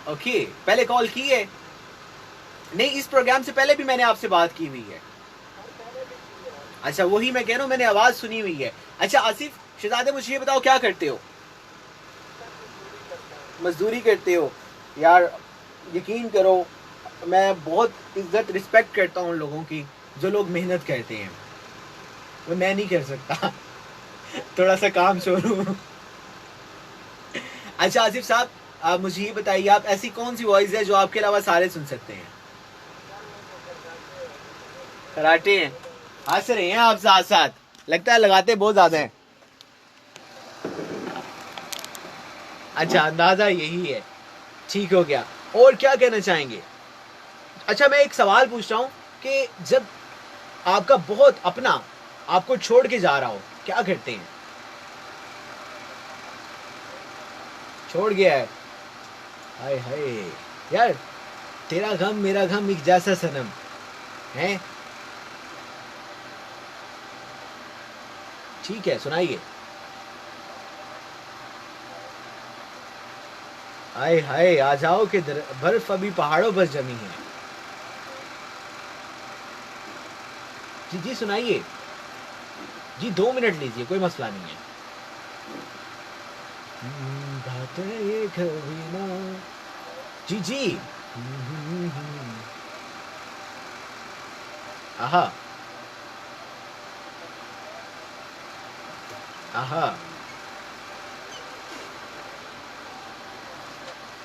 ओके पहले कॉल की है? नहीं, इस प्रोग्राम से पहले भी मैंने आपसे बात की हुई है। अच्छा वही मैं कह रहा हूँ, मैंने आवाज़ सुनी हुई है। अच्छा आसिफ शहजादे मुझे ये बताओ क्या करते हो? मजदूरी करते हो? यार यकीन करो मैं बहुत इज्जत रिस्पेक्ट करता हूँ उन लोगों की जो लोग मेहनत करते हैं, वो मैं नहीं कर सकता। थोड़ा सा काम छोड़ू। अच्छा आसिफ साहब आप मुझे ये बताइए, आप ऐसी कौन सी वॉइस है जो आपके अलावा सारे सुन सकते हैं? कराटे हैं, हंस रहे हैं आप साथ साथ, लगता है लगाते बहुत ज्यादा हैं। अच्छा अंदाजा यही है, ठीक हो गया। और क्या कहना चाहेंगे? अच्छा मैं एक सवाल पूछ रहा हूँ कि जब आपका बहुत अपना आपको छोड़ के जा रहा हो क्या करते हैं? छोड़ गया है, हाय हाय यार, तेरा गम मेरा गम एक जैसा सनम है। ठीक है सुनाइए। हाय हाय आ जाओ कि बर्फ अभी पहाड़ों पर जमी है। जी जी सुनाइए जी, 2 मिनट लीजिए, कोई मसला नहीं है। बातें ये कभी ना। जी जी आहा आहा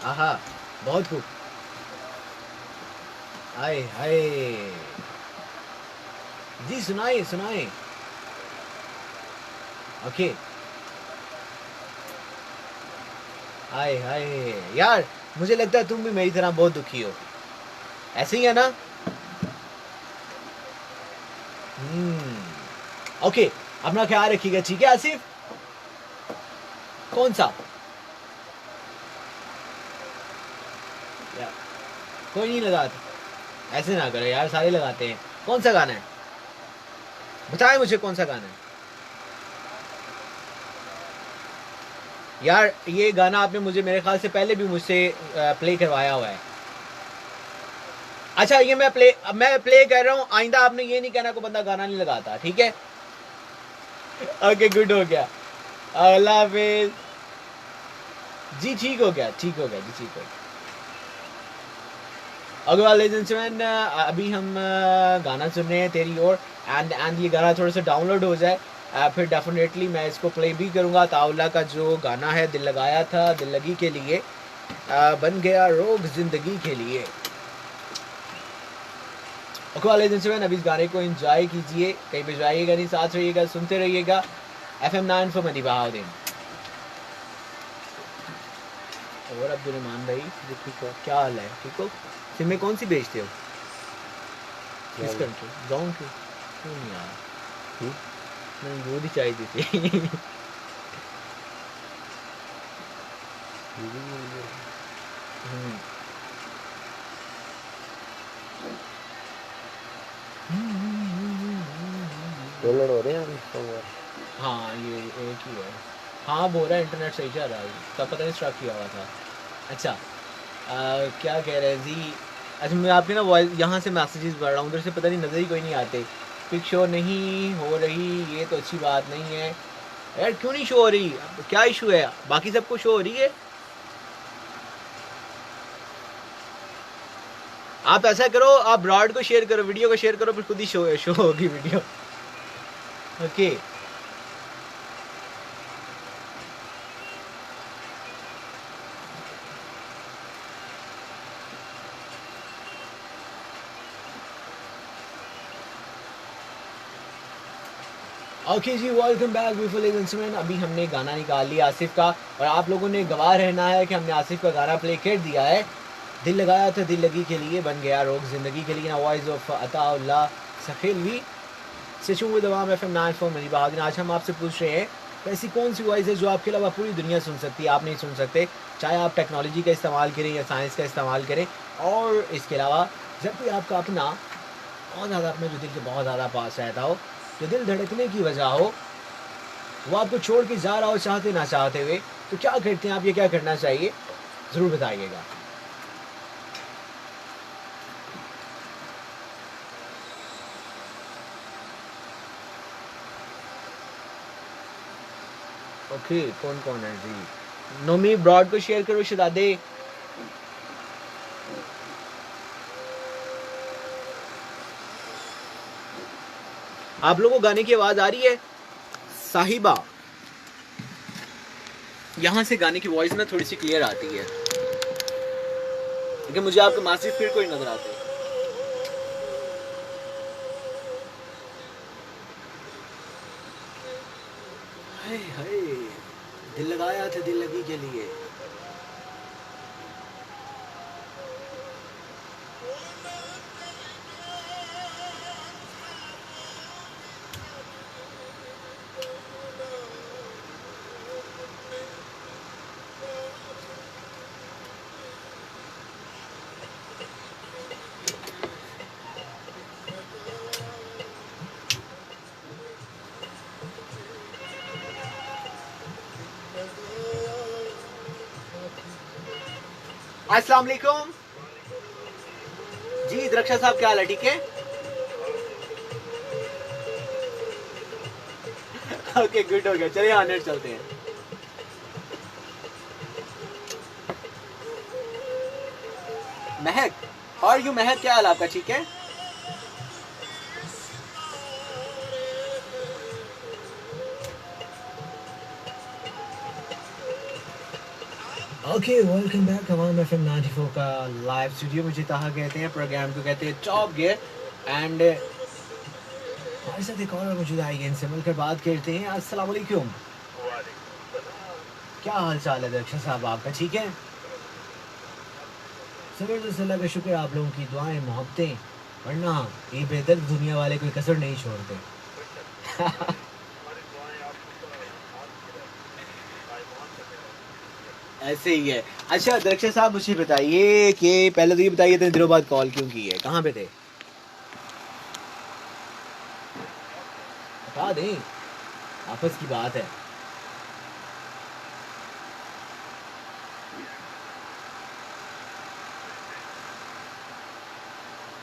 आहा बहुत खूब। हाय हाय जी सुनाइए सुनाइए। ओके हाय हाय यार, मुझे लगता है तुम भी मेरी तरह बहुत दुखी हो, ऐसे ही है ना? ओके अपना ख्याल रखिएगा, ठीक है आसिफ? कौन सा? कोई नहीं लगाता, ऐसे ना करो यार, सारे लगाते हैं। कौन सा गाना है बताएं मुझे, कौन सा गाना है? यार ये गाना आपने मुझे मेरे ख्याल से पहले भी मुझसे प्ले करवाया हुआ है। अच्छा ये मैं प्ले कर रहा हूँ, आइंदा आपने ये नहीं कहना को बंदा गाना नहीं लगाता, ठीक है? ओके गुड हो गया, अल्लाह हाफिज जी। ठीक हो गया ठीक हो गया जी, ठीक हो गया। अगले अभी हम गाना सुन रहे हैं तेरी ओर, एंड ये गाना थोड़ा सा डाउनलोड हो जाए फिर डेफिनेटली मैं इसको प्ले भी करूँगा। ताउला का जो गाना है, दिल लगाया था दिल लगी के लिए, बन गया रोग जिंदगी के लिए। ओके अभी इस गाने को एंजॉय कीजिए, कहीं पे जाइएगा नहीं, साथ रहिएगा, सुनते रहिएगा FM 9 for मनी बहाउद्दीन। और अब्दुलरहमान भाई ठीक हो? क्या हाल है, ठीक हो? फिल्में कौन सी बेचते हो? किस कंट्री? गाँव की? क्यों नहीं यार, नहीं वो भी चाहिए थी। डॉलर हो रहे हैं। हाँ ये एक ही है। हाँ बोल रहा है इंटरनेट सही चल रहा है, तब पता नहीं स्ट्रक किया हुआ था। अच्छा क्या कह रहे हैं जी? अच्छा मैं आपके ना वॉइस यहाँ से मैसेजेस पढ़ रहा हूँ, उधर से पता नहीं नज़र ही कोई नहीं आते। पिक शो नहीं हो रही, ये तो अच्छी बात नहीं है यार। क्यों नहीं शो हो रही? क्या इशू है? बाकी सबको शो हो रही है। आप ऐसा करो, आप ब्रॉड को शेयर करो, वीडियो को शेयर करो, फिर खुद ही शो होगी वीडियो। ओके ओके जी, वेलकम बैक ब्यूटीफुल इंस्ट्रूमेंट। अभी हमने गाना निकाल लिया आसिफ का, और आप लोगों ने गवाह रहना है कि हमने आसिफ का गाना प्ले कर दिया है। दिल लगाया था दिल लगी के लिए, बन गया रोग जिंदगी के लिए। ना voice of Attaullah Sakhelvi, station with Dawam FM 9 for Mandi Bahauddin. आज हम आपसे पूछ रहे हैं तो ऐसी कौन सी वॉइस है जो आपके अलावा पूरी दुनिया सुन सकती है, आप नहीं सुन सकते, चाहे आप टेक्नोलॉजी का इस्तेमाल करें या साइंस का इस्तेमाल करें। और इसके अलावा जब भी आपका अपना बहुत ज़्यादा, अपने जो दिल के बहुत ज़्यादा पास रहता हो, जो दिल धड़कने की वजह हो, वो आपको छोड़ के जा रहा हो चाहते ना चाहते हुए, तो क्या करते हैं आप, ये क्या करना चाहिए, ज़रूर बताइएगा। ओके, कौन कौन है जी? नोमी ब्रॉड को शेयर करो शहजादे। आप लोगों को गाने की आवाज आ रही है? साहिबा, यहां से गाने की वॉइस ना थोड़ी सी क्लियर आती है, लेकिन मुझे आपके मासिक फिर कोई नजर आते हैं। हाय हाय, दिल लगाया था दिल लगी के लिए। अस्सलाम वालेकुम जी, द्रक्षा साहब क्या हाल है, ठीक है? ओके गुड, हो गया, चलिए ऑनर चलते हैं। महक, और यू महक, क्या हाल आपका, ठीक है? ओके, वेलकम बैक अवाम एफएम 94 का लाइव स्टूडियो। मुझे कहा कहते हैं, प्रोग्राम को कहते हैं टॉप गियर। एंड हमारे साथ एक और मौजूद आएगी, इनसे मिलकर बात करते हैं। अस्सलाम वालेकुम, क्या हाल चाल है दर्शन साहब आपका, ठीक है? ज़बरदस्त, अल्लाह का शुक्र, आप लोगों की दुआएं मोहब्बतें, वरना ये बेदर्द दुनिया वाले कोई कसर नहीं छोड़ते। ऐसे ही है। अच्छा दरक्षा साहब, मुझे बताइए कि पहले तो ये बताइए, इतने दिनों बाद कॉल क्यों की है, कहाँ पे थे? बता दें, आपस की बात है।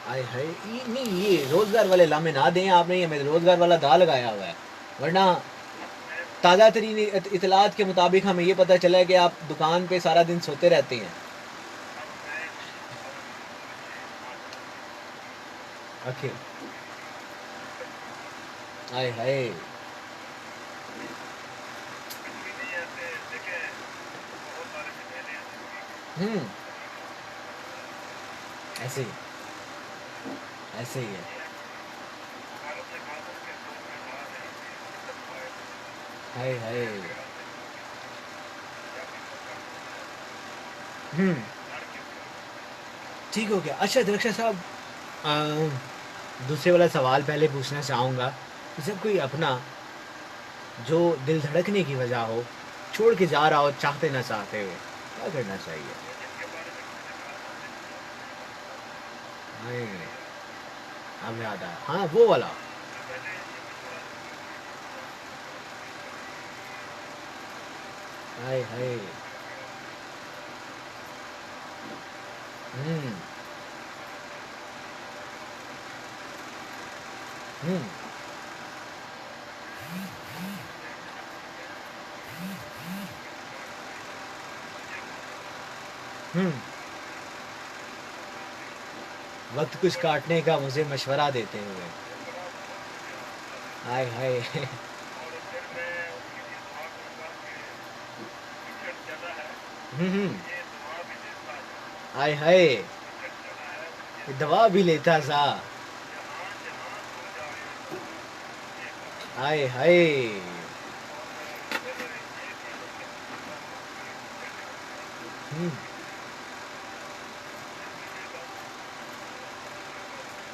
आए हाय, नहीं ये रोजगार वाले लामे ना दें आपने, ये हमें रोजगार वाला दा लगाया हुआ है, वरना ताज़ा तरीन इतलात के मुताबिक हमें ये पता चला है कि आप दुकान पे सारा दिन सोते रहते हैं। ओके, हाय हाय, हम्म, ऐसे ही, ऐसे ही है। हाय हाय, हम्म, ठीक हो गया। अच्छा दरक्षा साहब, दूसरे वाला सवाल पहले पूछना चाहूँगा, जब कोई अपना जो दिल धड़कने की वजह हो छोड़ के जा रहा हो चाहते ना चाहते हुए, क्या करना चाहिए? नहीं, अब याद आया, हाँ वो वाला। हाय हाय, हम्म, हम्म, हम्म, वक्त कुछ काटने का मुझे मशवरा देते हुए। हाय हाय, हम्म, हाय हाय, दवा भी लेता सा। हाय हाय, हम्म,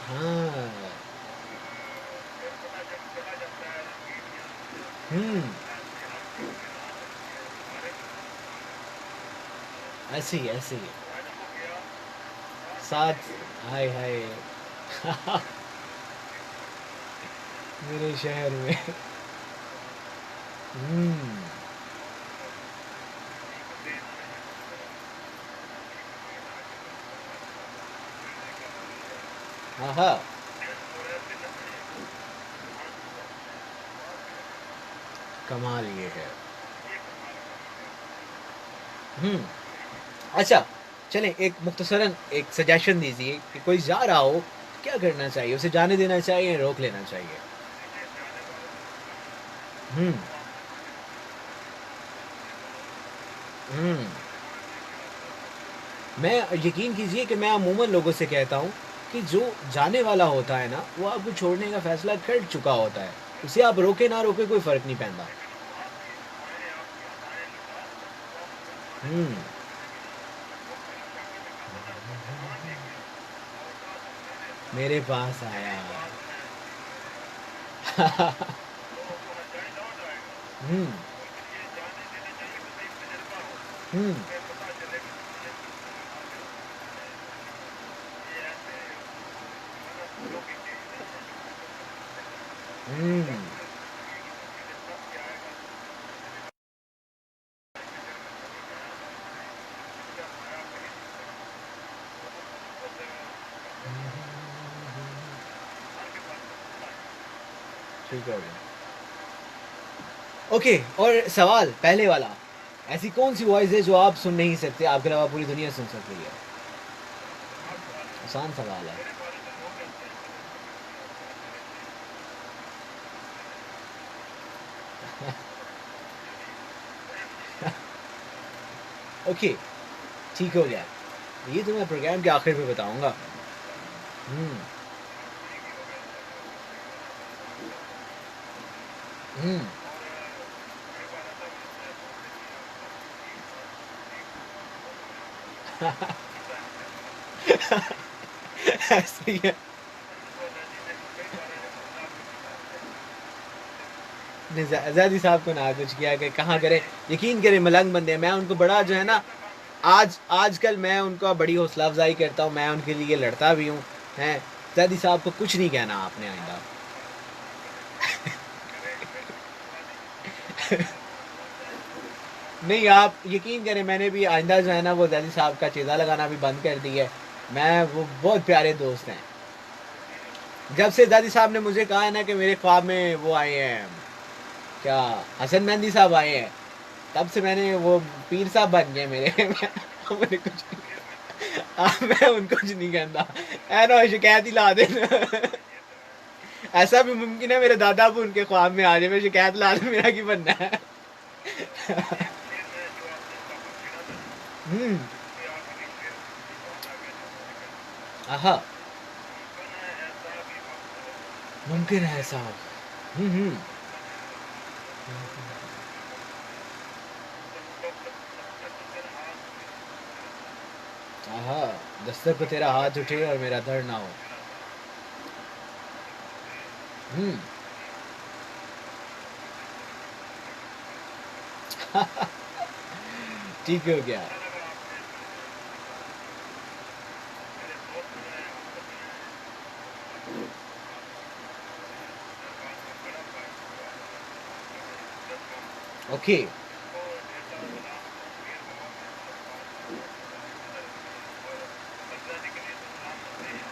हाँ, हम्म, ऐसे ही ऐसे ही साथ। हाय हाय मेरे शहर में। हम्म। आहा। कमाल ये है। हम्म। अच्छा, चलें एक मुख्तसरन एक सजेशन दीजिए कि कोई जा रहा हो क्या करना चाहिए, उसे जाने देना चाहिए या रोक लेना चाहिए? हम्म। हम्म। मैं यकीन कीजिए कि मैं अमूमन लोगों से कहता हूँ कि जो जाने वाला होता है ना वो आपको छोड़ने का फैसला कर चुका होता है, उसे आप रोके ना रोके कोई फर्क नहीं पैंदा। हम्म। मेरे पास आया। हम्म। हम्म। हम्म। ठीक हो गया। ओके, और सवाल पहले वाला, ऐसी कौन सी वॉइस है जो आप सुन नहीं सकते, आपके अलावा पूरी दुनिया सुन सकती है? आसान सवाल है। ओके, ठीक हो गया। ये तो मैं प्रोग्राम के आखिर में बताऊंगा। हम्म। हम्म। ऐसे ही है। ज़ैदी साहब को ना कुछ किया कि कहाँ करें, यकीन करें मलंग बंदे हैं। मैं उनको बड़ा जो है ना आजकल मैं उनका बड़ी हौसला अफजाई करता हूँ, मैं उनके लिए लड़ता भी हूँ। हैं, ज़ैदी साहब को कुछ नहीं कहना आपने आइंदा। नहीं, आप यकीन करें मैंने भी आइंदा जो है ना वो ज़ैदी साहब का चीज़ा लगाना भी बंद कर दी है। मैं वो बहुत प्यारे दोस्त हैं। जब से ज़ैदी साहब ने मुझे कहा है ना कि मेरे ख्वाब में वो आए हैं, क्या हसन मेहंदी साहब आए हैं, तब से मैंने वो पीर साहब बन गए मेरे। मैंने कुछ मैं उनको कुछ नहीं कहता, है ना, शिकायत ही ला देना। ऐसा भी मुमकिन है मेरे दादा भी उनके ख्वाब में आ जाए, मैं शिकायत ला दूं, मेरा की बनना है। हम्म। आहा, मुमकिन है ऐसा। हम्म। आहा, दस्तक पे तेरा हाथ उठे और मेरा दर्द ना हो। हम्म। ठीक हो गया। ओके।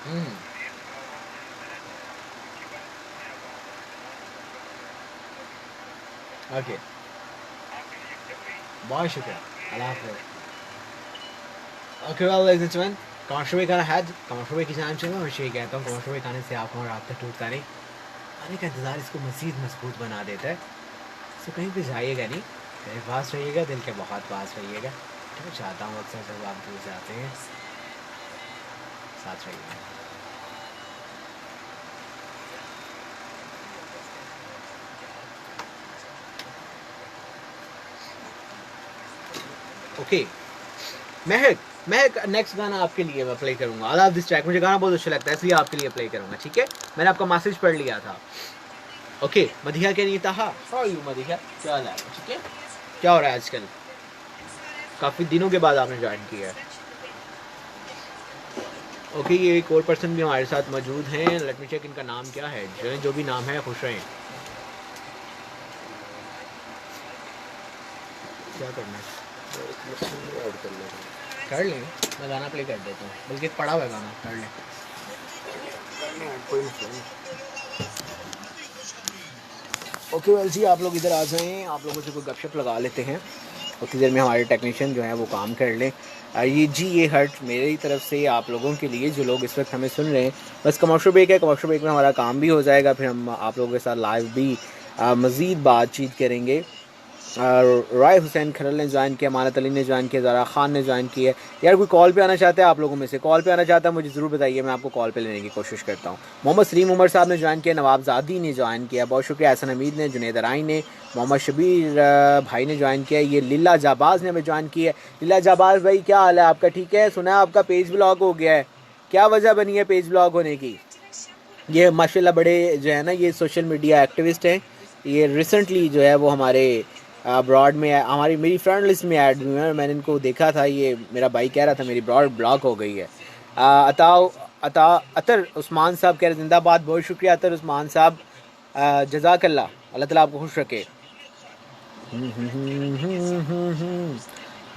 हम्म। ओके, बहुत शुक्रिया। अल्लाह हाफ़िज़। Okay, well ladies and gentleman, commercial break है, कमर्शियल ब्रेक की जानिब से मैं हमेशा ये कहता हूँ कमर्शियल ब्रेक आने से आपका और राब्ता टूटता नहीं, आने का इंतज़ार इसको मज़ीद मजबूत बना देता है। तो कहीं पे जाइएगा नहीं, मेरे पास रहिएगा, दिल के बहुत पास रहिएगा। मैं चाहता हूँ अक्सर जब आप दूर जाते हैं साथ रहिएगा। ओके, महक महक, नेक्स्ट गाना आपके लिए मैं प्ले करूंगा। आई लव दिस ट्रैक, मुझे गाना बहुत अच्छा लगता है इसलिए आपके लिए प्ले करूंगा, ठीक है? मैंने आपका मैसेज पढ़ लिया था। ओके मधिया के नहीं था हाउ यू मधिया, क्या हाल है, ठीक है, क्या हो रहा है आजकल, काफ़ी दिनों के बाद आपने ज्वाइन किया है। ओके ये एक और पर्सन भी हमारे साथ मौजूद हैं, लेट मी चेक इनका नाम क्या है, जो भी नाम है खुश रहें। क्या करना है, ऐड कर लेंगे। कर लें, मैं गाना प्ले कर देता हूँ, बल्कि पड़ा हुआ है गाना, कर लें। कोई मसला नहीं। ओके वेल जी, आप लोग इधर आ जाएं, आप लोगों से कोई गपशप लगा लेते हैं, उतनी देर में हमारे टेक्नीशियन जो हैं वो काम कर लें। ये हर्ट मेरी तरफ से आप लोगों के लिए जो लोग इस वक्त हमें सुन रहे हैं, बस कमर्शियल ब्रेक है, कमर्शियल ब्रेक में हमारा काम भी हो जाएगा, फिर हम आप लोगों के साथ लाइव भी मज़ीद बातचीत करेंगे। राय हुसैन खरल ने ज्वाइन किया, मानत अली ने ज्वाइन किया, ज़रा ख़ान ने ज्वाइन किया। यार कोई कॉल पे आना चाहता है, आप लोगों में से कॉल पे आना चाहता है मुझे ज़रूर बताइए, मैं आपको कॉल पे लेने की कोशिश करता हूँ। मोहम्मद सलीम उमर साहब ने ज्वाइन किया, नवाबजादी ने ज्वाइन किया, बहुत शुक्रिया। एहसन हमीद ने, जुनैद राई ने, मोहम्मद शबीर भाई ने ज्वाइन किया, ये लीला जाबाज ने हमें ज्वाइन किया। लीला जाबाज भाई क्या हाल है आपका, ठीक है? सुना है आपका पेज ब्लॉक हो गया है, क्या वजह बनी है पेज ब्लॉक होने की? ये माशाल्लाह बड़े जो है ना ये सोशल मीडिया एक्टिविस्ट हैं, ये रिसेंटली जो है वो हमारे ब्रॉड में हमारी मेरी फ्रेंड लिस्ट में ऐड हुए हैं, मैंने इनको देखा था, ये मेरा भाई कह रहा था मेरी ब्रॉड ब्लॉक हो गई है। अतर उस्मान साहब कह रहे जिंदाबाद, बहुत शुक्रिया अतर उस्मान साहब, जज़ाकल्लाह, अल्लाह ताला आपको खुश रखे।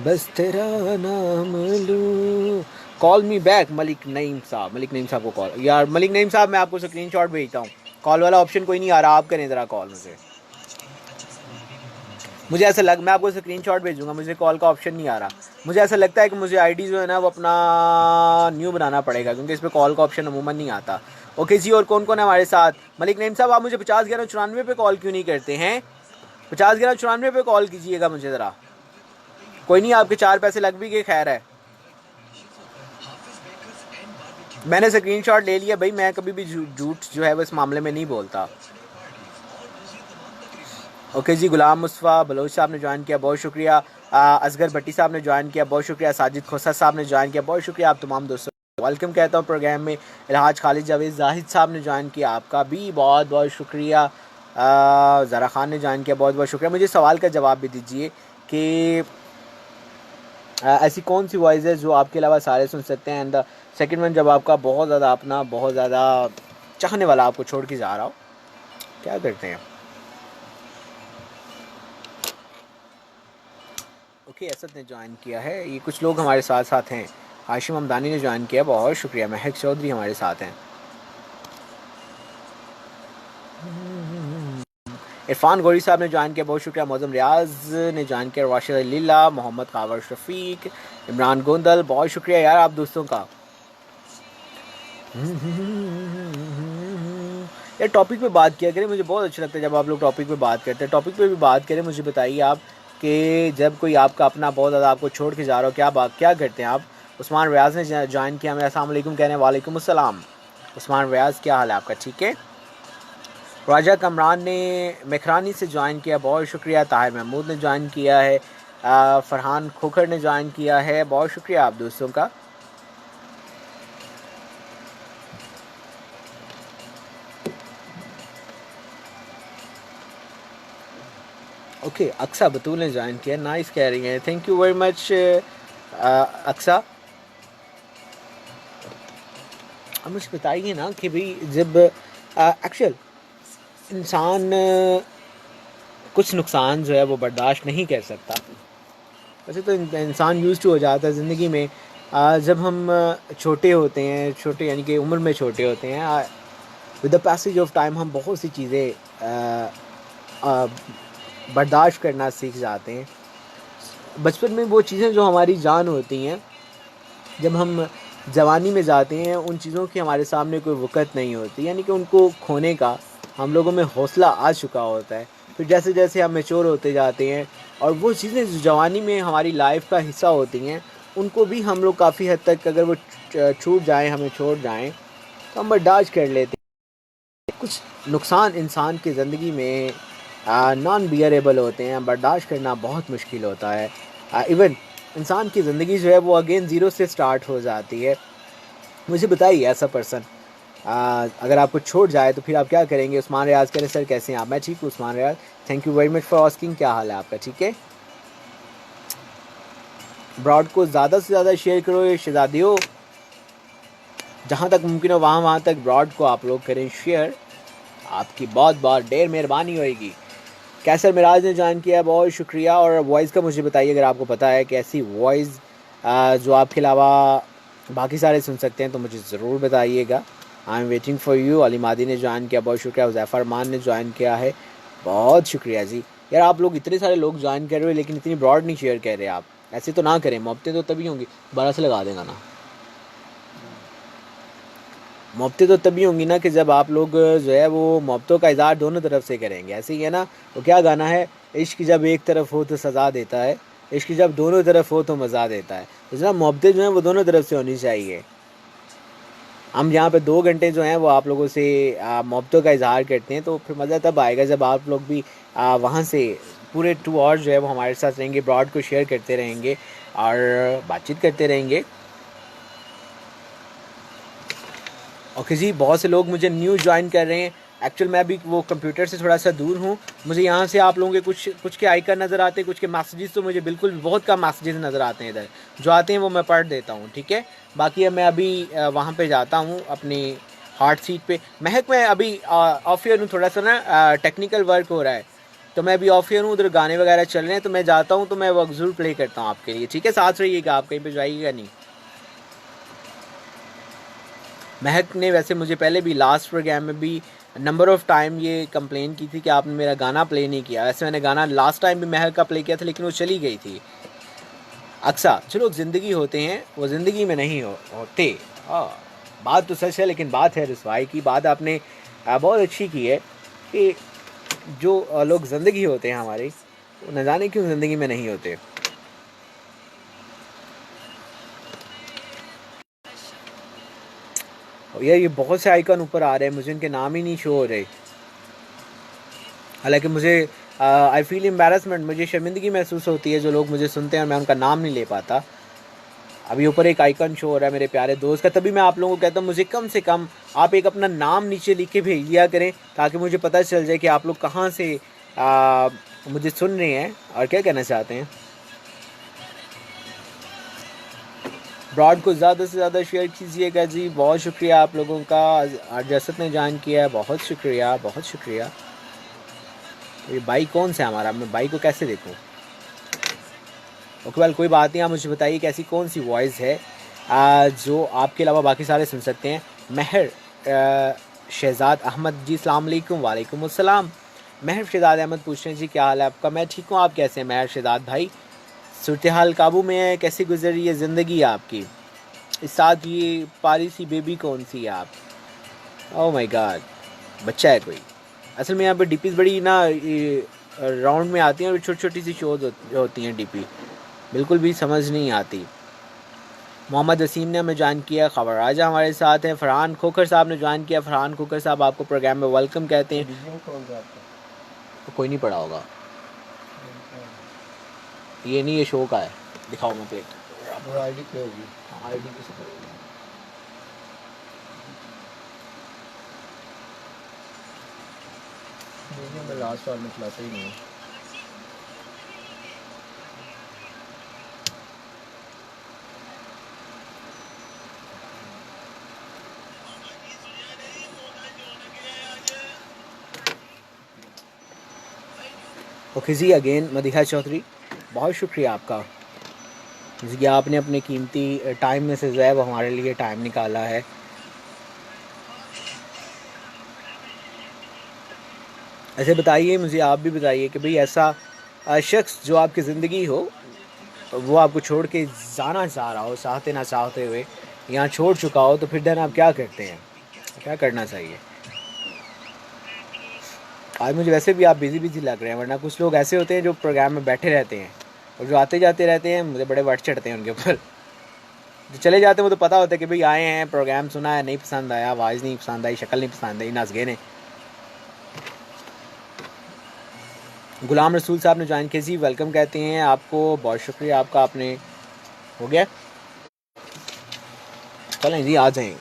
बस तेरा नाम लूं, call me back Malik Naeem साहब, मलिक नईम साहब को कॉल, यार मलिक नईम साहब मैं आपको स्क्रीनशॉट भेजता हूँ, कॉल वाला ऑप्शन कोई नहीं आ रहा, आप करें ज़रा कॉल मुझे ऐसा मैं आपको स्क्रीनशॉट भेजूंगा, मुझे कॉल का ऑप्शन नहीं आ रहा, मुझे ऐसा लगता है कि मुझे आईडी जो है ना वो अपना न्यू बनाना पड़ेगा, क्योंकि इस पर कॉल का ऑप्शन अमूमन नहीं आता। ओके जी, और कौन कौन है हमारे साथ? मलिक नईम साहब आप मुझे 50 11 94 पे कॉल क्यों नहीं करते हैं? 50 11 94 पे कॉल कीजिएगा मुझे ज़रा, कोई नहीं आपके 4 पैसे लग भी गए, खैर है। मैंने स्क्रीनशॉट ले लिया भाई, मैं कभी भी झूठ जो है वो इस मामले में नहीं बोलता। ओके जी, गुलाम मुस्तफ़ा बलोच साहब ने ज्वाइन किया, बहुत शुक्रिया। असगर भट्टी साहब ने ज्वाइन किया, बहुत शुक्रिया। साजिद खोसा साहब ने ज्वाइन किया, बहुत शुक्रिया। आप तमाम दोस्तों वेलकम कहता हूँ प्रोग्राम में। इलाज खालिद जावेद जाहिद साहब ने ज्वाइन किया, आपका भी बहुत बहुत शुक्रिया। ज़रा ख़ान ने ज्वाइन किया, बहुत बहुत शुक्रिया। मुझे सवाल का जवाब भी दीजिए कि ऐसी कौन सी वॉइस है जो आपके अलावा सारे सुन सकते हैं? एंड सेकंड वन, जब आपका बहुत ज़्यादा अपना बहुत ज़्यादा चाहने वाला आपको छोड़ के जा रहा हो, क्या करते हैं? ओके, असद ने ज्वाइन किया है, ये कुछ लोग हमारे साथ साथ हैं। हाशिम हमदानी ने ज्वाइन किया, बहुत शुक्रिया। महक चौधरी हमारे साथ हैं। इरफान गौरी साहब ने ज्वाइन किया, बहुत शुक्रिया। मौजम रियाज ने ज्वाइन किया, राशिद लीला, मोहम्मद कावर शफीक, इमरान गोंदल, बहुत शुक्रिया यार आप दोस्तों का। यार टॉपिक पे बात किया करें, मुझे बहुत अच्छा लगता है जब आप लोग टॉपिक पे बात करते हैं। टॉपिक पे भी बात करें, मुझे बताइए आप कि जब कोई आपका अपना बहुत ज़्यादा आपको छोड़ के जा रहा हो, क्या करते हैं आप? उस्मान रियाज ने ज्वाइन किया, हमें अस्सलाम वालेकुम कहने, वालेकुम अस्सलाम। उस्मान रियाज क्या हाल है आपका, ठीक है? राजा कमरान ने मखरानी से ज्वाइन किया, बहुत शुक्रिया। ताहिर महमूद ने ज्वाइन किया है, फरहान खोखर ने ज्वाइन किया है, बहुत शुक्रिया आप दोस्तों का। ओके, अक्सा बतूल ने ज्वाइन किया, नाइस कह रही हैं, thank you very much Aqsa. अब मुझे बताइए ना कि भाई जब एक्चुअल इंसान कुछ नुकसान जो है वो बर्दाश्त नहीं कर सकता, वैसे तो इंसान यूज़ टू हो जाता है ज़िंदगी में। जब हम छोटे होते हैं, छोटे यानी कि उम्र में छोटे होते हैं, with the passage of time हम बहुत सी चीज़ें बर्दाश्त करना सीख जाते हैं। बचपन में वो चीज़ें जो हमारी जान होती हैं, जब हम जवानी में जाते हैं उन चीज़ों की हमारे सामने कोई वक़्त नहीं होती, यानी कि उनको खोने का हम लोगों में हौसला आ चुका होता है। फिर जैसे जैसे हम मैच्योर होते जाते हैं और वो चीज़ें जो जवानी में हमारी लाइफ का हिस्सा होती हैं, उनको भी हम लोग काफ़ी हद तक अगर वो छूट जाएँ, हमें छोड़ जाएँ, तो हम बर्दाश्त कर लेते हैं। कुछ नुकसान इंसान की ज़िंदगी में नॉन बियरेबल होते हैं, बर्दाश्त करना बहुत मुश्किल होता है। इवन इंसान की ज़िंदगी जो है वो अगेन ज़ीरो से स्टार्ट हो जाती है। मुझे बताइए ऐसा पर्सन अगर आपको छूट जाए तो फिर आप क्या करेंगे? उस्मान रियाज कह रहे सर कैसे हैं आप? मैं ठीक हूँ Usman Riaz, thank you very much for asking. क्या हाल है आपका? ठीक है। ब्रॉड को ज़्यादा से ज़्यादा शेयर करो ये शहजादियों, जहाँ तक मुमकिन हो वहाँ तक ब्रॉड को आप लोग करें शेयर, आपकी बहुत बहुत ढेर मेहरबानी होएगी। कैसर मिराज ने ज्वाइन किया, बहुत शुक्रिया। और वॉइस का मुझे बताइए अगर आपको पता है कि ऐसी वॉइस जो आपके अलावा बाकी सारे सुन सकते हैं तो मुझे ज़रूर बताइएगा। I am waiting for you. Ali Madi ने ज्वाइन किया, बहुत शुक्रिया। उज़ैफ़र मान ने ज्वाइन किया है, बहुत शुक्रिया जी। यार आप लोग इतने सारे लोग ज्वाइन कर रहे हो लेकिन इतनी ब्रॉड नहीं शेयर कर रहे आप, ऐसे तो ना करें। मोहब्बतें तो तभी होंगी, 12 से लगा देगा ना। मोहब्बतें तो तभी होंगी ना कि जब आप लोग जो है वो मोहब्बतों का इज़हार दोनों तरफ से करेंगे। ऐसे ही है ना, वो क्या गाना है, इश्क जब एक तरफ हो तो सज़ा देता है, इश्क जब दोनों तरफ हो तो मज़ा देता है। तो जनाब मोहब्बतें जो हैं वो दोनों तरफ से होनी चाहिए। हम यहाँ पे 2 घंटे जो हैं वो आप लोगों से मोहब्बतों का इज़हार करते हैं, तो फिर मज़ा तब आएगा जब आप लोग भी वहाँ से पूरे 2 आवर्स जो है वो हमारे साथ रहेंगे, ब्रॉड को शेयर करते रहेंगे और बातचीत करते रहेंगे। ओके जी, बहुत से लोग मुझे न्यू ज्वाइन कर रहे हैं। एक्चुअल मैं भी वो कंप्यूटर से थोड़ा सा दूर हूँ, मुझे यहाँ से आप लोगों के कुछ के आइकन नज़र आते हैं, कुछ के मैसेजेस तो मुझे बिल्कुल बहुत कम मैसेजेस नज़र आते हैं। इधर जो आते हैं वो मैं पढ़ देता हूँ, ठीक है। बाकी अब मैं अभी वहाँ पे जाता हूँ अपनी हॉट सीट पे। महक मैं अभी ऑफ ईयर हूँ, थोड़ा सा ना टेक्निकल वर्क हो रहा है तो मैं अभी ऑफ ईयर हूँ, उधर गाने वगैरह चल रहे हैं तो मैं जाता हूँ, तो मैं वो ज़रूर प्ले करता हूँ आपके लिए, ठीक है। साथ रहिएगा, आप कहीं पर जाइएगा नहीं। महक ने वैसे मुझे पहले भी लास्ट प्रोग्राम में भी नंबर ऑफ़ टाइम ये कंप्लेन की थी कि आपने मेरा गाना प्ले नहीं किया। वैसे मैंने गाना लास्ट टाइम भी महक का प्ले किया था लेकिन वो चली गई थी। अक्सर जो लोग ज़िंदगी होते हैं वो ज़िंदगी में नहीं होते। बात तो सच है लेकिन बात है रुसवाई की। बात आपने बहुत अच्छी की है कि जो लोग ज़िंदगी होते हैं हमारी, वो न जाने क्यों ज़िंदगी में नहीं होते। यार ये बहुत से आइकन ऊपर आ रहे हैं, मुझे इनके नाम ही नहीं शो हो रहे। हालांकि मुझे आई फील एम्बैरसमेंट, मुझे शर्मिंदगी महसूस होती है जो लोग मुझे सुनते हैं और मैं उनका नाम नहीं ले पाता। अभी ऊपर एक आइकन शो हो रहा है मेरे प्यारे दोस्त का, तभी मैं आप लोगों को कहता हूँ मुझे कम से कम आप एक अपना नाम नीचे लिख के भेज दिया करें ताकि मुझे पता चल जाए कि आप लोग कहाँ से मुझे सुन रहे हैं और क्या कहना चाहते हैं। ब्रॉड को ज़्यादा से ज़्यादा शेयर कीजिएगा जी, बहुत शुक्रिया आप लोगों का। अरजसत ने ज्वाइन किया है, बहुत शुक्रिया बहुत शुक्रिया। तो ये भाई कौन सा है हमारा, मैं भाई को कैसे देखूं? ओके वेल कोई बात नहीं, आप मुझे बताइए कि ऐसी कौन सी वॉइस है जो आपके अलावा बाकी सारे सुन सकते हैं। महर शहजाद अहमद जी, अस्सलाम वालेकुम। वालेकुम अस्सलाम। महर शहजाद अहमद पूछ रहे हैं जी क्या हाल है आपका? मैं ठीक हूँ, आप कैसे हैं महर शहजाद भाई? सूरत हाल काबू में है? कैसी गुजर रही है ज़िंदगी आपकी? इस साथ ये पारी सी बेबी कौन सी है आप? ओह माय गॉड, बच्चा है कोई? असल में यहाँ पर डीपीज़ बड़ी ना राउंड में आती हैं और छोटी छोटी सी शोज होती हैं डीपी, बिल्कुल भी समझ नहीं आती। मोहम्मद वसीम ने हमें ज्वाइन किया, खबर राजा हमारे साथ हैं। फरहान खोखर साहब ने ज्वाइन किया। फरहान खोखर साहब आपको प्रोग्राम में वेलकम कहते हैं। तो कोई नहीं पड़ा होगा, ये नहीं, ये शो का है। दिखाओ मैं प्लेट, आईडी पे होगी। आईडी किसे करेगी? मैं लास्ट बार में चलाता ही नहीं हूँ। ओके जी, अगेन मदीहा चौधरी, बहुत शुक्रिया आपका जी, आपने अपने कीमती टाइम में से जो है वो हमारे लिए टाइम निकाला है। ऐसे बताइए मुझे, आप भी बताइए कि भाई ऐसा शख्स जो आपकी ज़िंदगी हो, वो आपको छोड़ के जाना चाह रहा हो, चाहते ना चाहते हुए यहाँ छोड़ चुका हो, तो फिर देन आप क्या करते हैं, क्या करना चाहिए? आज मुझे वैसे भी आप बिज़ी लग रहे हैं, वरना कुछ लोग ऐसे होते हैं जो प्रोग्राम में बैठे रहते हैं और जो आते जाते रहते हैं मुझे बड़े वट चढ़ते हैं उनके ऊपर। जो चले जाते हैं वो तो पता होता है कि भाई आए हैं, प्रोग्राम सुना है, नहीं पसंद आया, आवाज़ नहीं पसंद आई, शक्ल नहीं पसंद आई, नस गए ने। गुलाम रसूल साहब ने ज्वाइन किया जी, वेलकम कहते हैं आपको, बहुत शुक्रिया आपका। आपने हो गया, चलें जी आ जाएँ।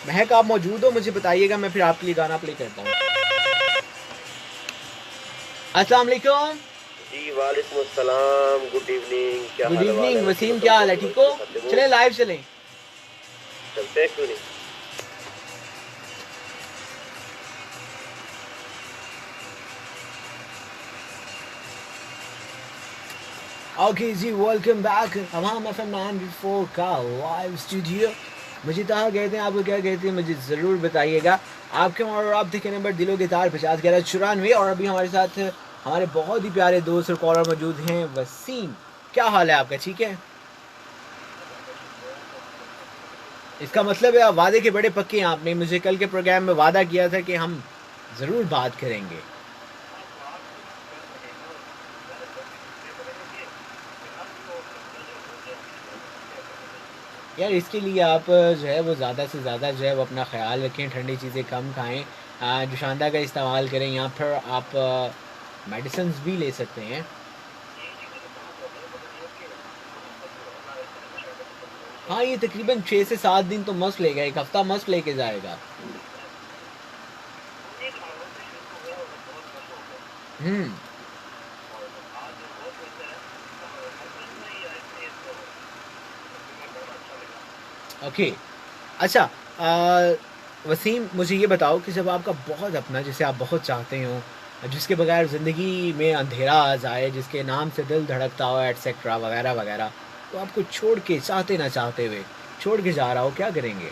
महक आप मौजूद हो, मुझे बताइएगा, मैं फिर आपके लिए गाना प्ले करता हूँ। अस्सलाम वालेकुम। जी वालेकुम अस्सलाम, गुड इवनिंग, क्या गुड हाल है? इवनिंग वसीम, क्या हाल है? ठीक हो? चले लाइव चलें। चलते हैं, क्यों नहीं? ओके जी, वेलकम बैक हमाम FM 94 का लाइव स्टूडियो। मुझे कहाँ गए थे, आपको क्या कहते हैं, मुझे ज़रूर बताइएगा। आपके और आप देखे नंबर दिलों के तार 50 11 94। और अभी हमारे साथ हमारे बहुत ही प्यारे दोस्त और कॉलर मौजूद हैं। वसीम, क्या हाल है आपका? ठीक है, इसका मतलब है आप वादे के बड़े पक्के हैं। आपने मुझे कल के प्रोग्राम में वादा किया था कि हम ज़रूर बात करेंगे। यार इसके लिए आप जो है वो ज़्यादा से ज़्यादा जो है वो अपना ख्याल रखें, ठंडी चीज़ें कम खाएं, जुशांदा का इस्तेमाल करें, या फिर आप मेडिसिन्स भी ले सकते हैं। हाँ, ये तकरीबन 6 से 7 दिन तो मस्त लेगा, एक हफ्ता मस्त लेके जाएगा। हम्म, ओके। अच्छा, वसीम मुझे ये बताओ कि जब आपका बहुत अपना, जिसे आप बहुत चाहते हो, जिसके बगैर ज़िंदगी में अंधेरा आ जाए, जिसके नाम से दिल धड़कता हो, एटसेट्रा वगैरह वगैरह, तो आपको छोड़ के, चाहते ना चाहते हुए छोड़ के जा रहा हो, क्या करेंगे?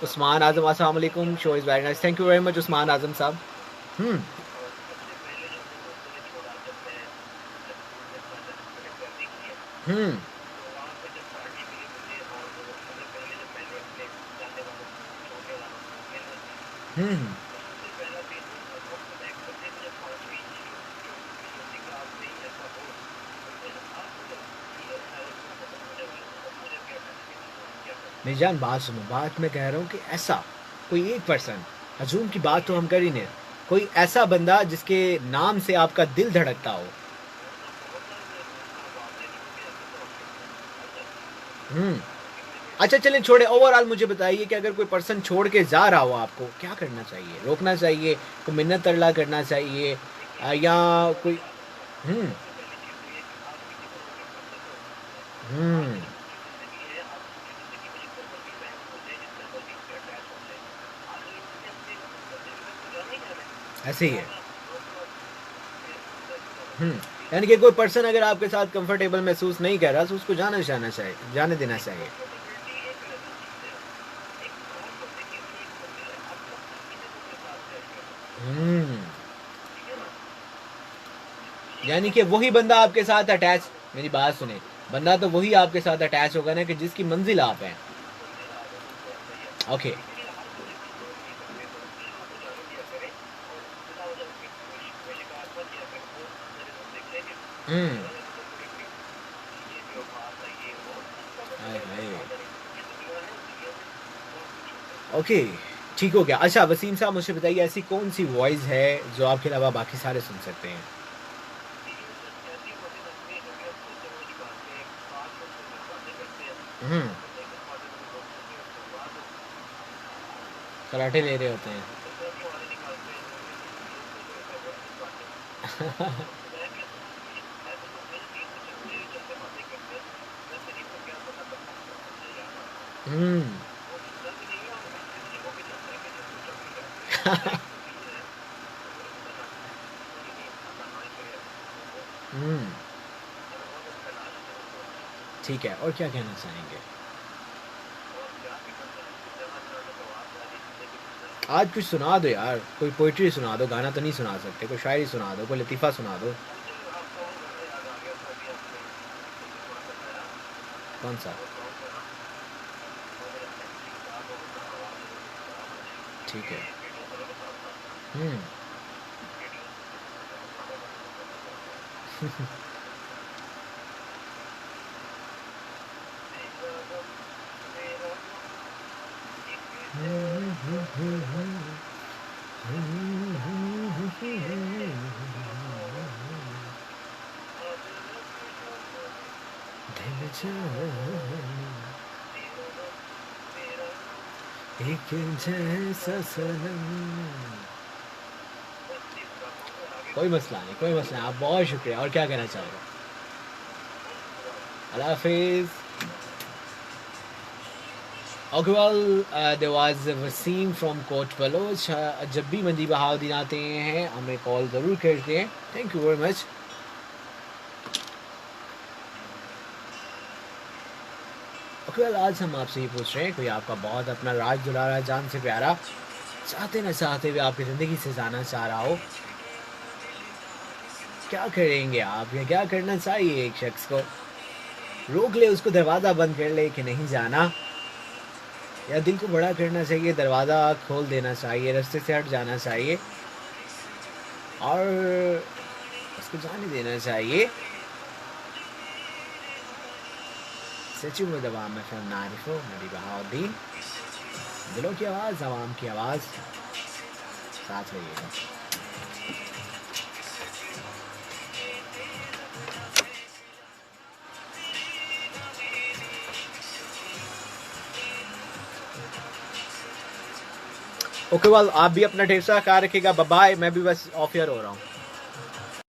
उस्मान आज़म, अस्सलाम वालेकुम, show is very nice, thank you very much Usman Azam साहब। हम्म, हम्म, हम्म, मेरी जान बात सुनो, बात मैं कह रहा हूँ कि ऐसा कोई एक पर्सन, हजूम की बात तो हम कर ही नहीं, कोई ऐसा बंदा जिसके नाम से आपका दिल धड़कता हो। हम्म, अच्छा चलें छोड़े, ओवरऑल मुझे बताइए कि अगर कोई पर्सन छोड़ के जा रहा हो, आपको क्या करना चाहिए? रोकना चाहिए, कोई मिन्नत तरला करना चाहिए, या कोई? हम्म, हम्म, ऐसे ही है। हम्म, यानी कि कोई पर्सन अगर आपके साथ कंफर्टेबल महसूस नहीं कर रहा तो उसको जाना चाहिए, जाने देना चाहिए। हम्म, यानी कि वही बंदा आपके साथ अटैच, मेरी बात सुने, बंदा तो वही आपके साथ अटैच होगा ना कि जिसकी मंजिल आप हैं। ओके। हम्म, हाय हाय, ओके, ठीक हो गया। अच्छा वसीम साहब मुझे बताइए, ऐसी कौन सी वॉइस है जो आपके अलावा बाकी सारे सुन सकते हैं? हम्म, कराटे ले रहे होते हैं। हम्म, हम्म, ठीक है, और क्या कहना चाहेंगे? आज कुछ सुना दो यार, कोई पोइट्री सुना दो, गाना तो नहीं सुना सकते, कोई शायरी सुना दो, कोई लतीफ़ा सुना दो। कौन सा? ठीक है। हम्म, दिल जाने एक जैसा सनम। कोई मसला नहीं, कोई मसला नहीं, आप बहुत शुक्रिया। और क्या कहना चाहोगे? अल्लाह हाफिज। Okay, well, there was Waseem from Kot Baloch. जब भी मंदी बहाउद्दीन आते हैं हमें कॉल ज़रूर करते हैं। Thank you very much. Okay, well, आज हम आपसे ये पूछ रहे हैं, कोई आपका बहुत अपना राज दुलारा, जान से प्यारा, चाहते न चाहते भी आपकी ज़िंदगी से जाना चाह रहा हो, क्या करेंगे आप, या क्या करना चाहिए? एक शख्स को रोक ले, उसको दरवाज़ा बंद कर ले कि नहीं जाना, या दिल को बड़ा करना चाहिए, दरवाज़ा खोल देना चाहिए, रास्ते से हट जाना चाहिए और उसको जाने देना चाहिए? सचिव में दवा में FM 94 मंदी बहाउद्दीन, दिलों की आवाज़, आवाम की आवाज़, साथ रहिएगा। ओके, वाल आप भी अपना ढेर सारा ख्याल रखिएगा। बाय। मैं भी बस ऑफ एयर हो रहा हूँ।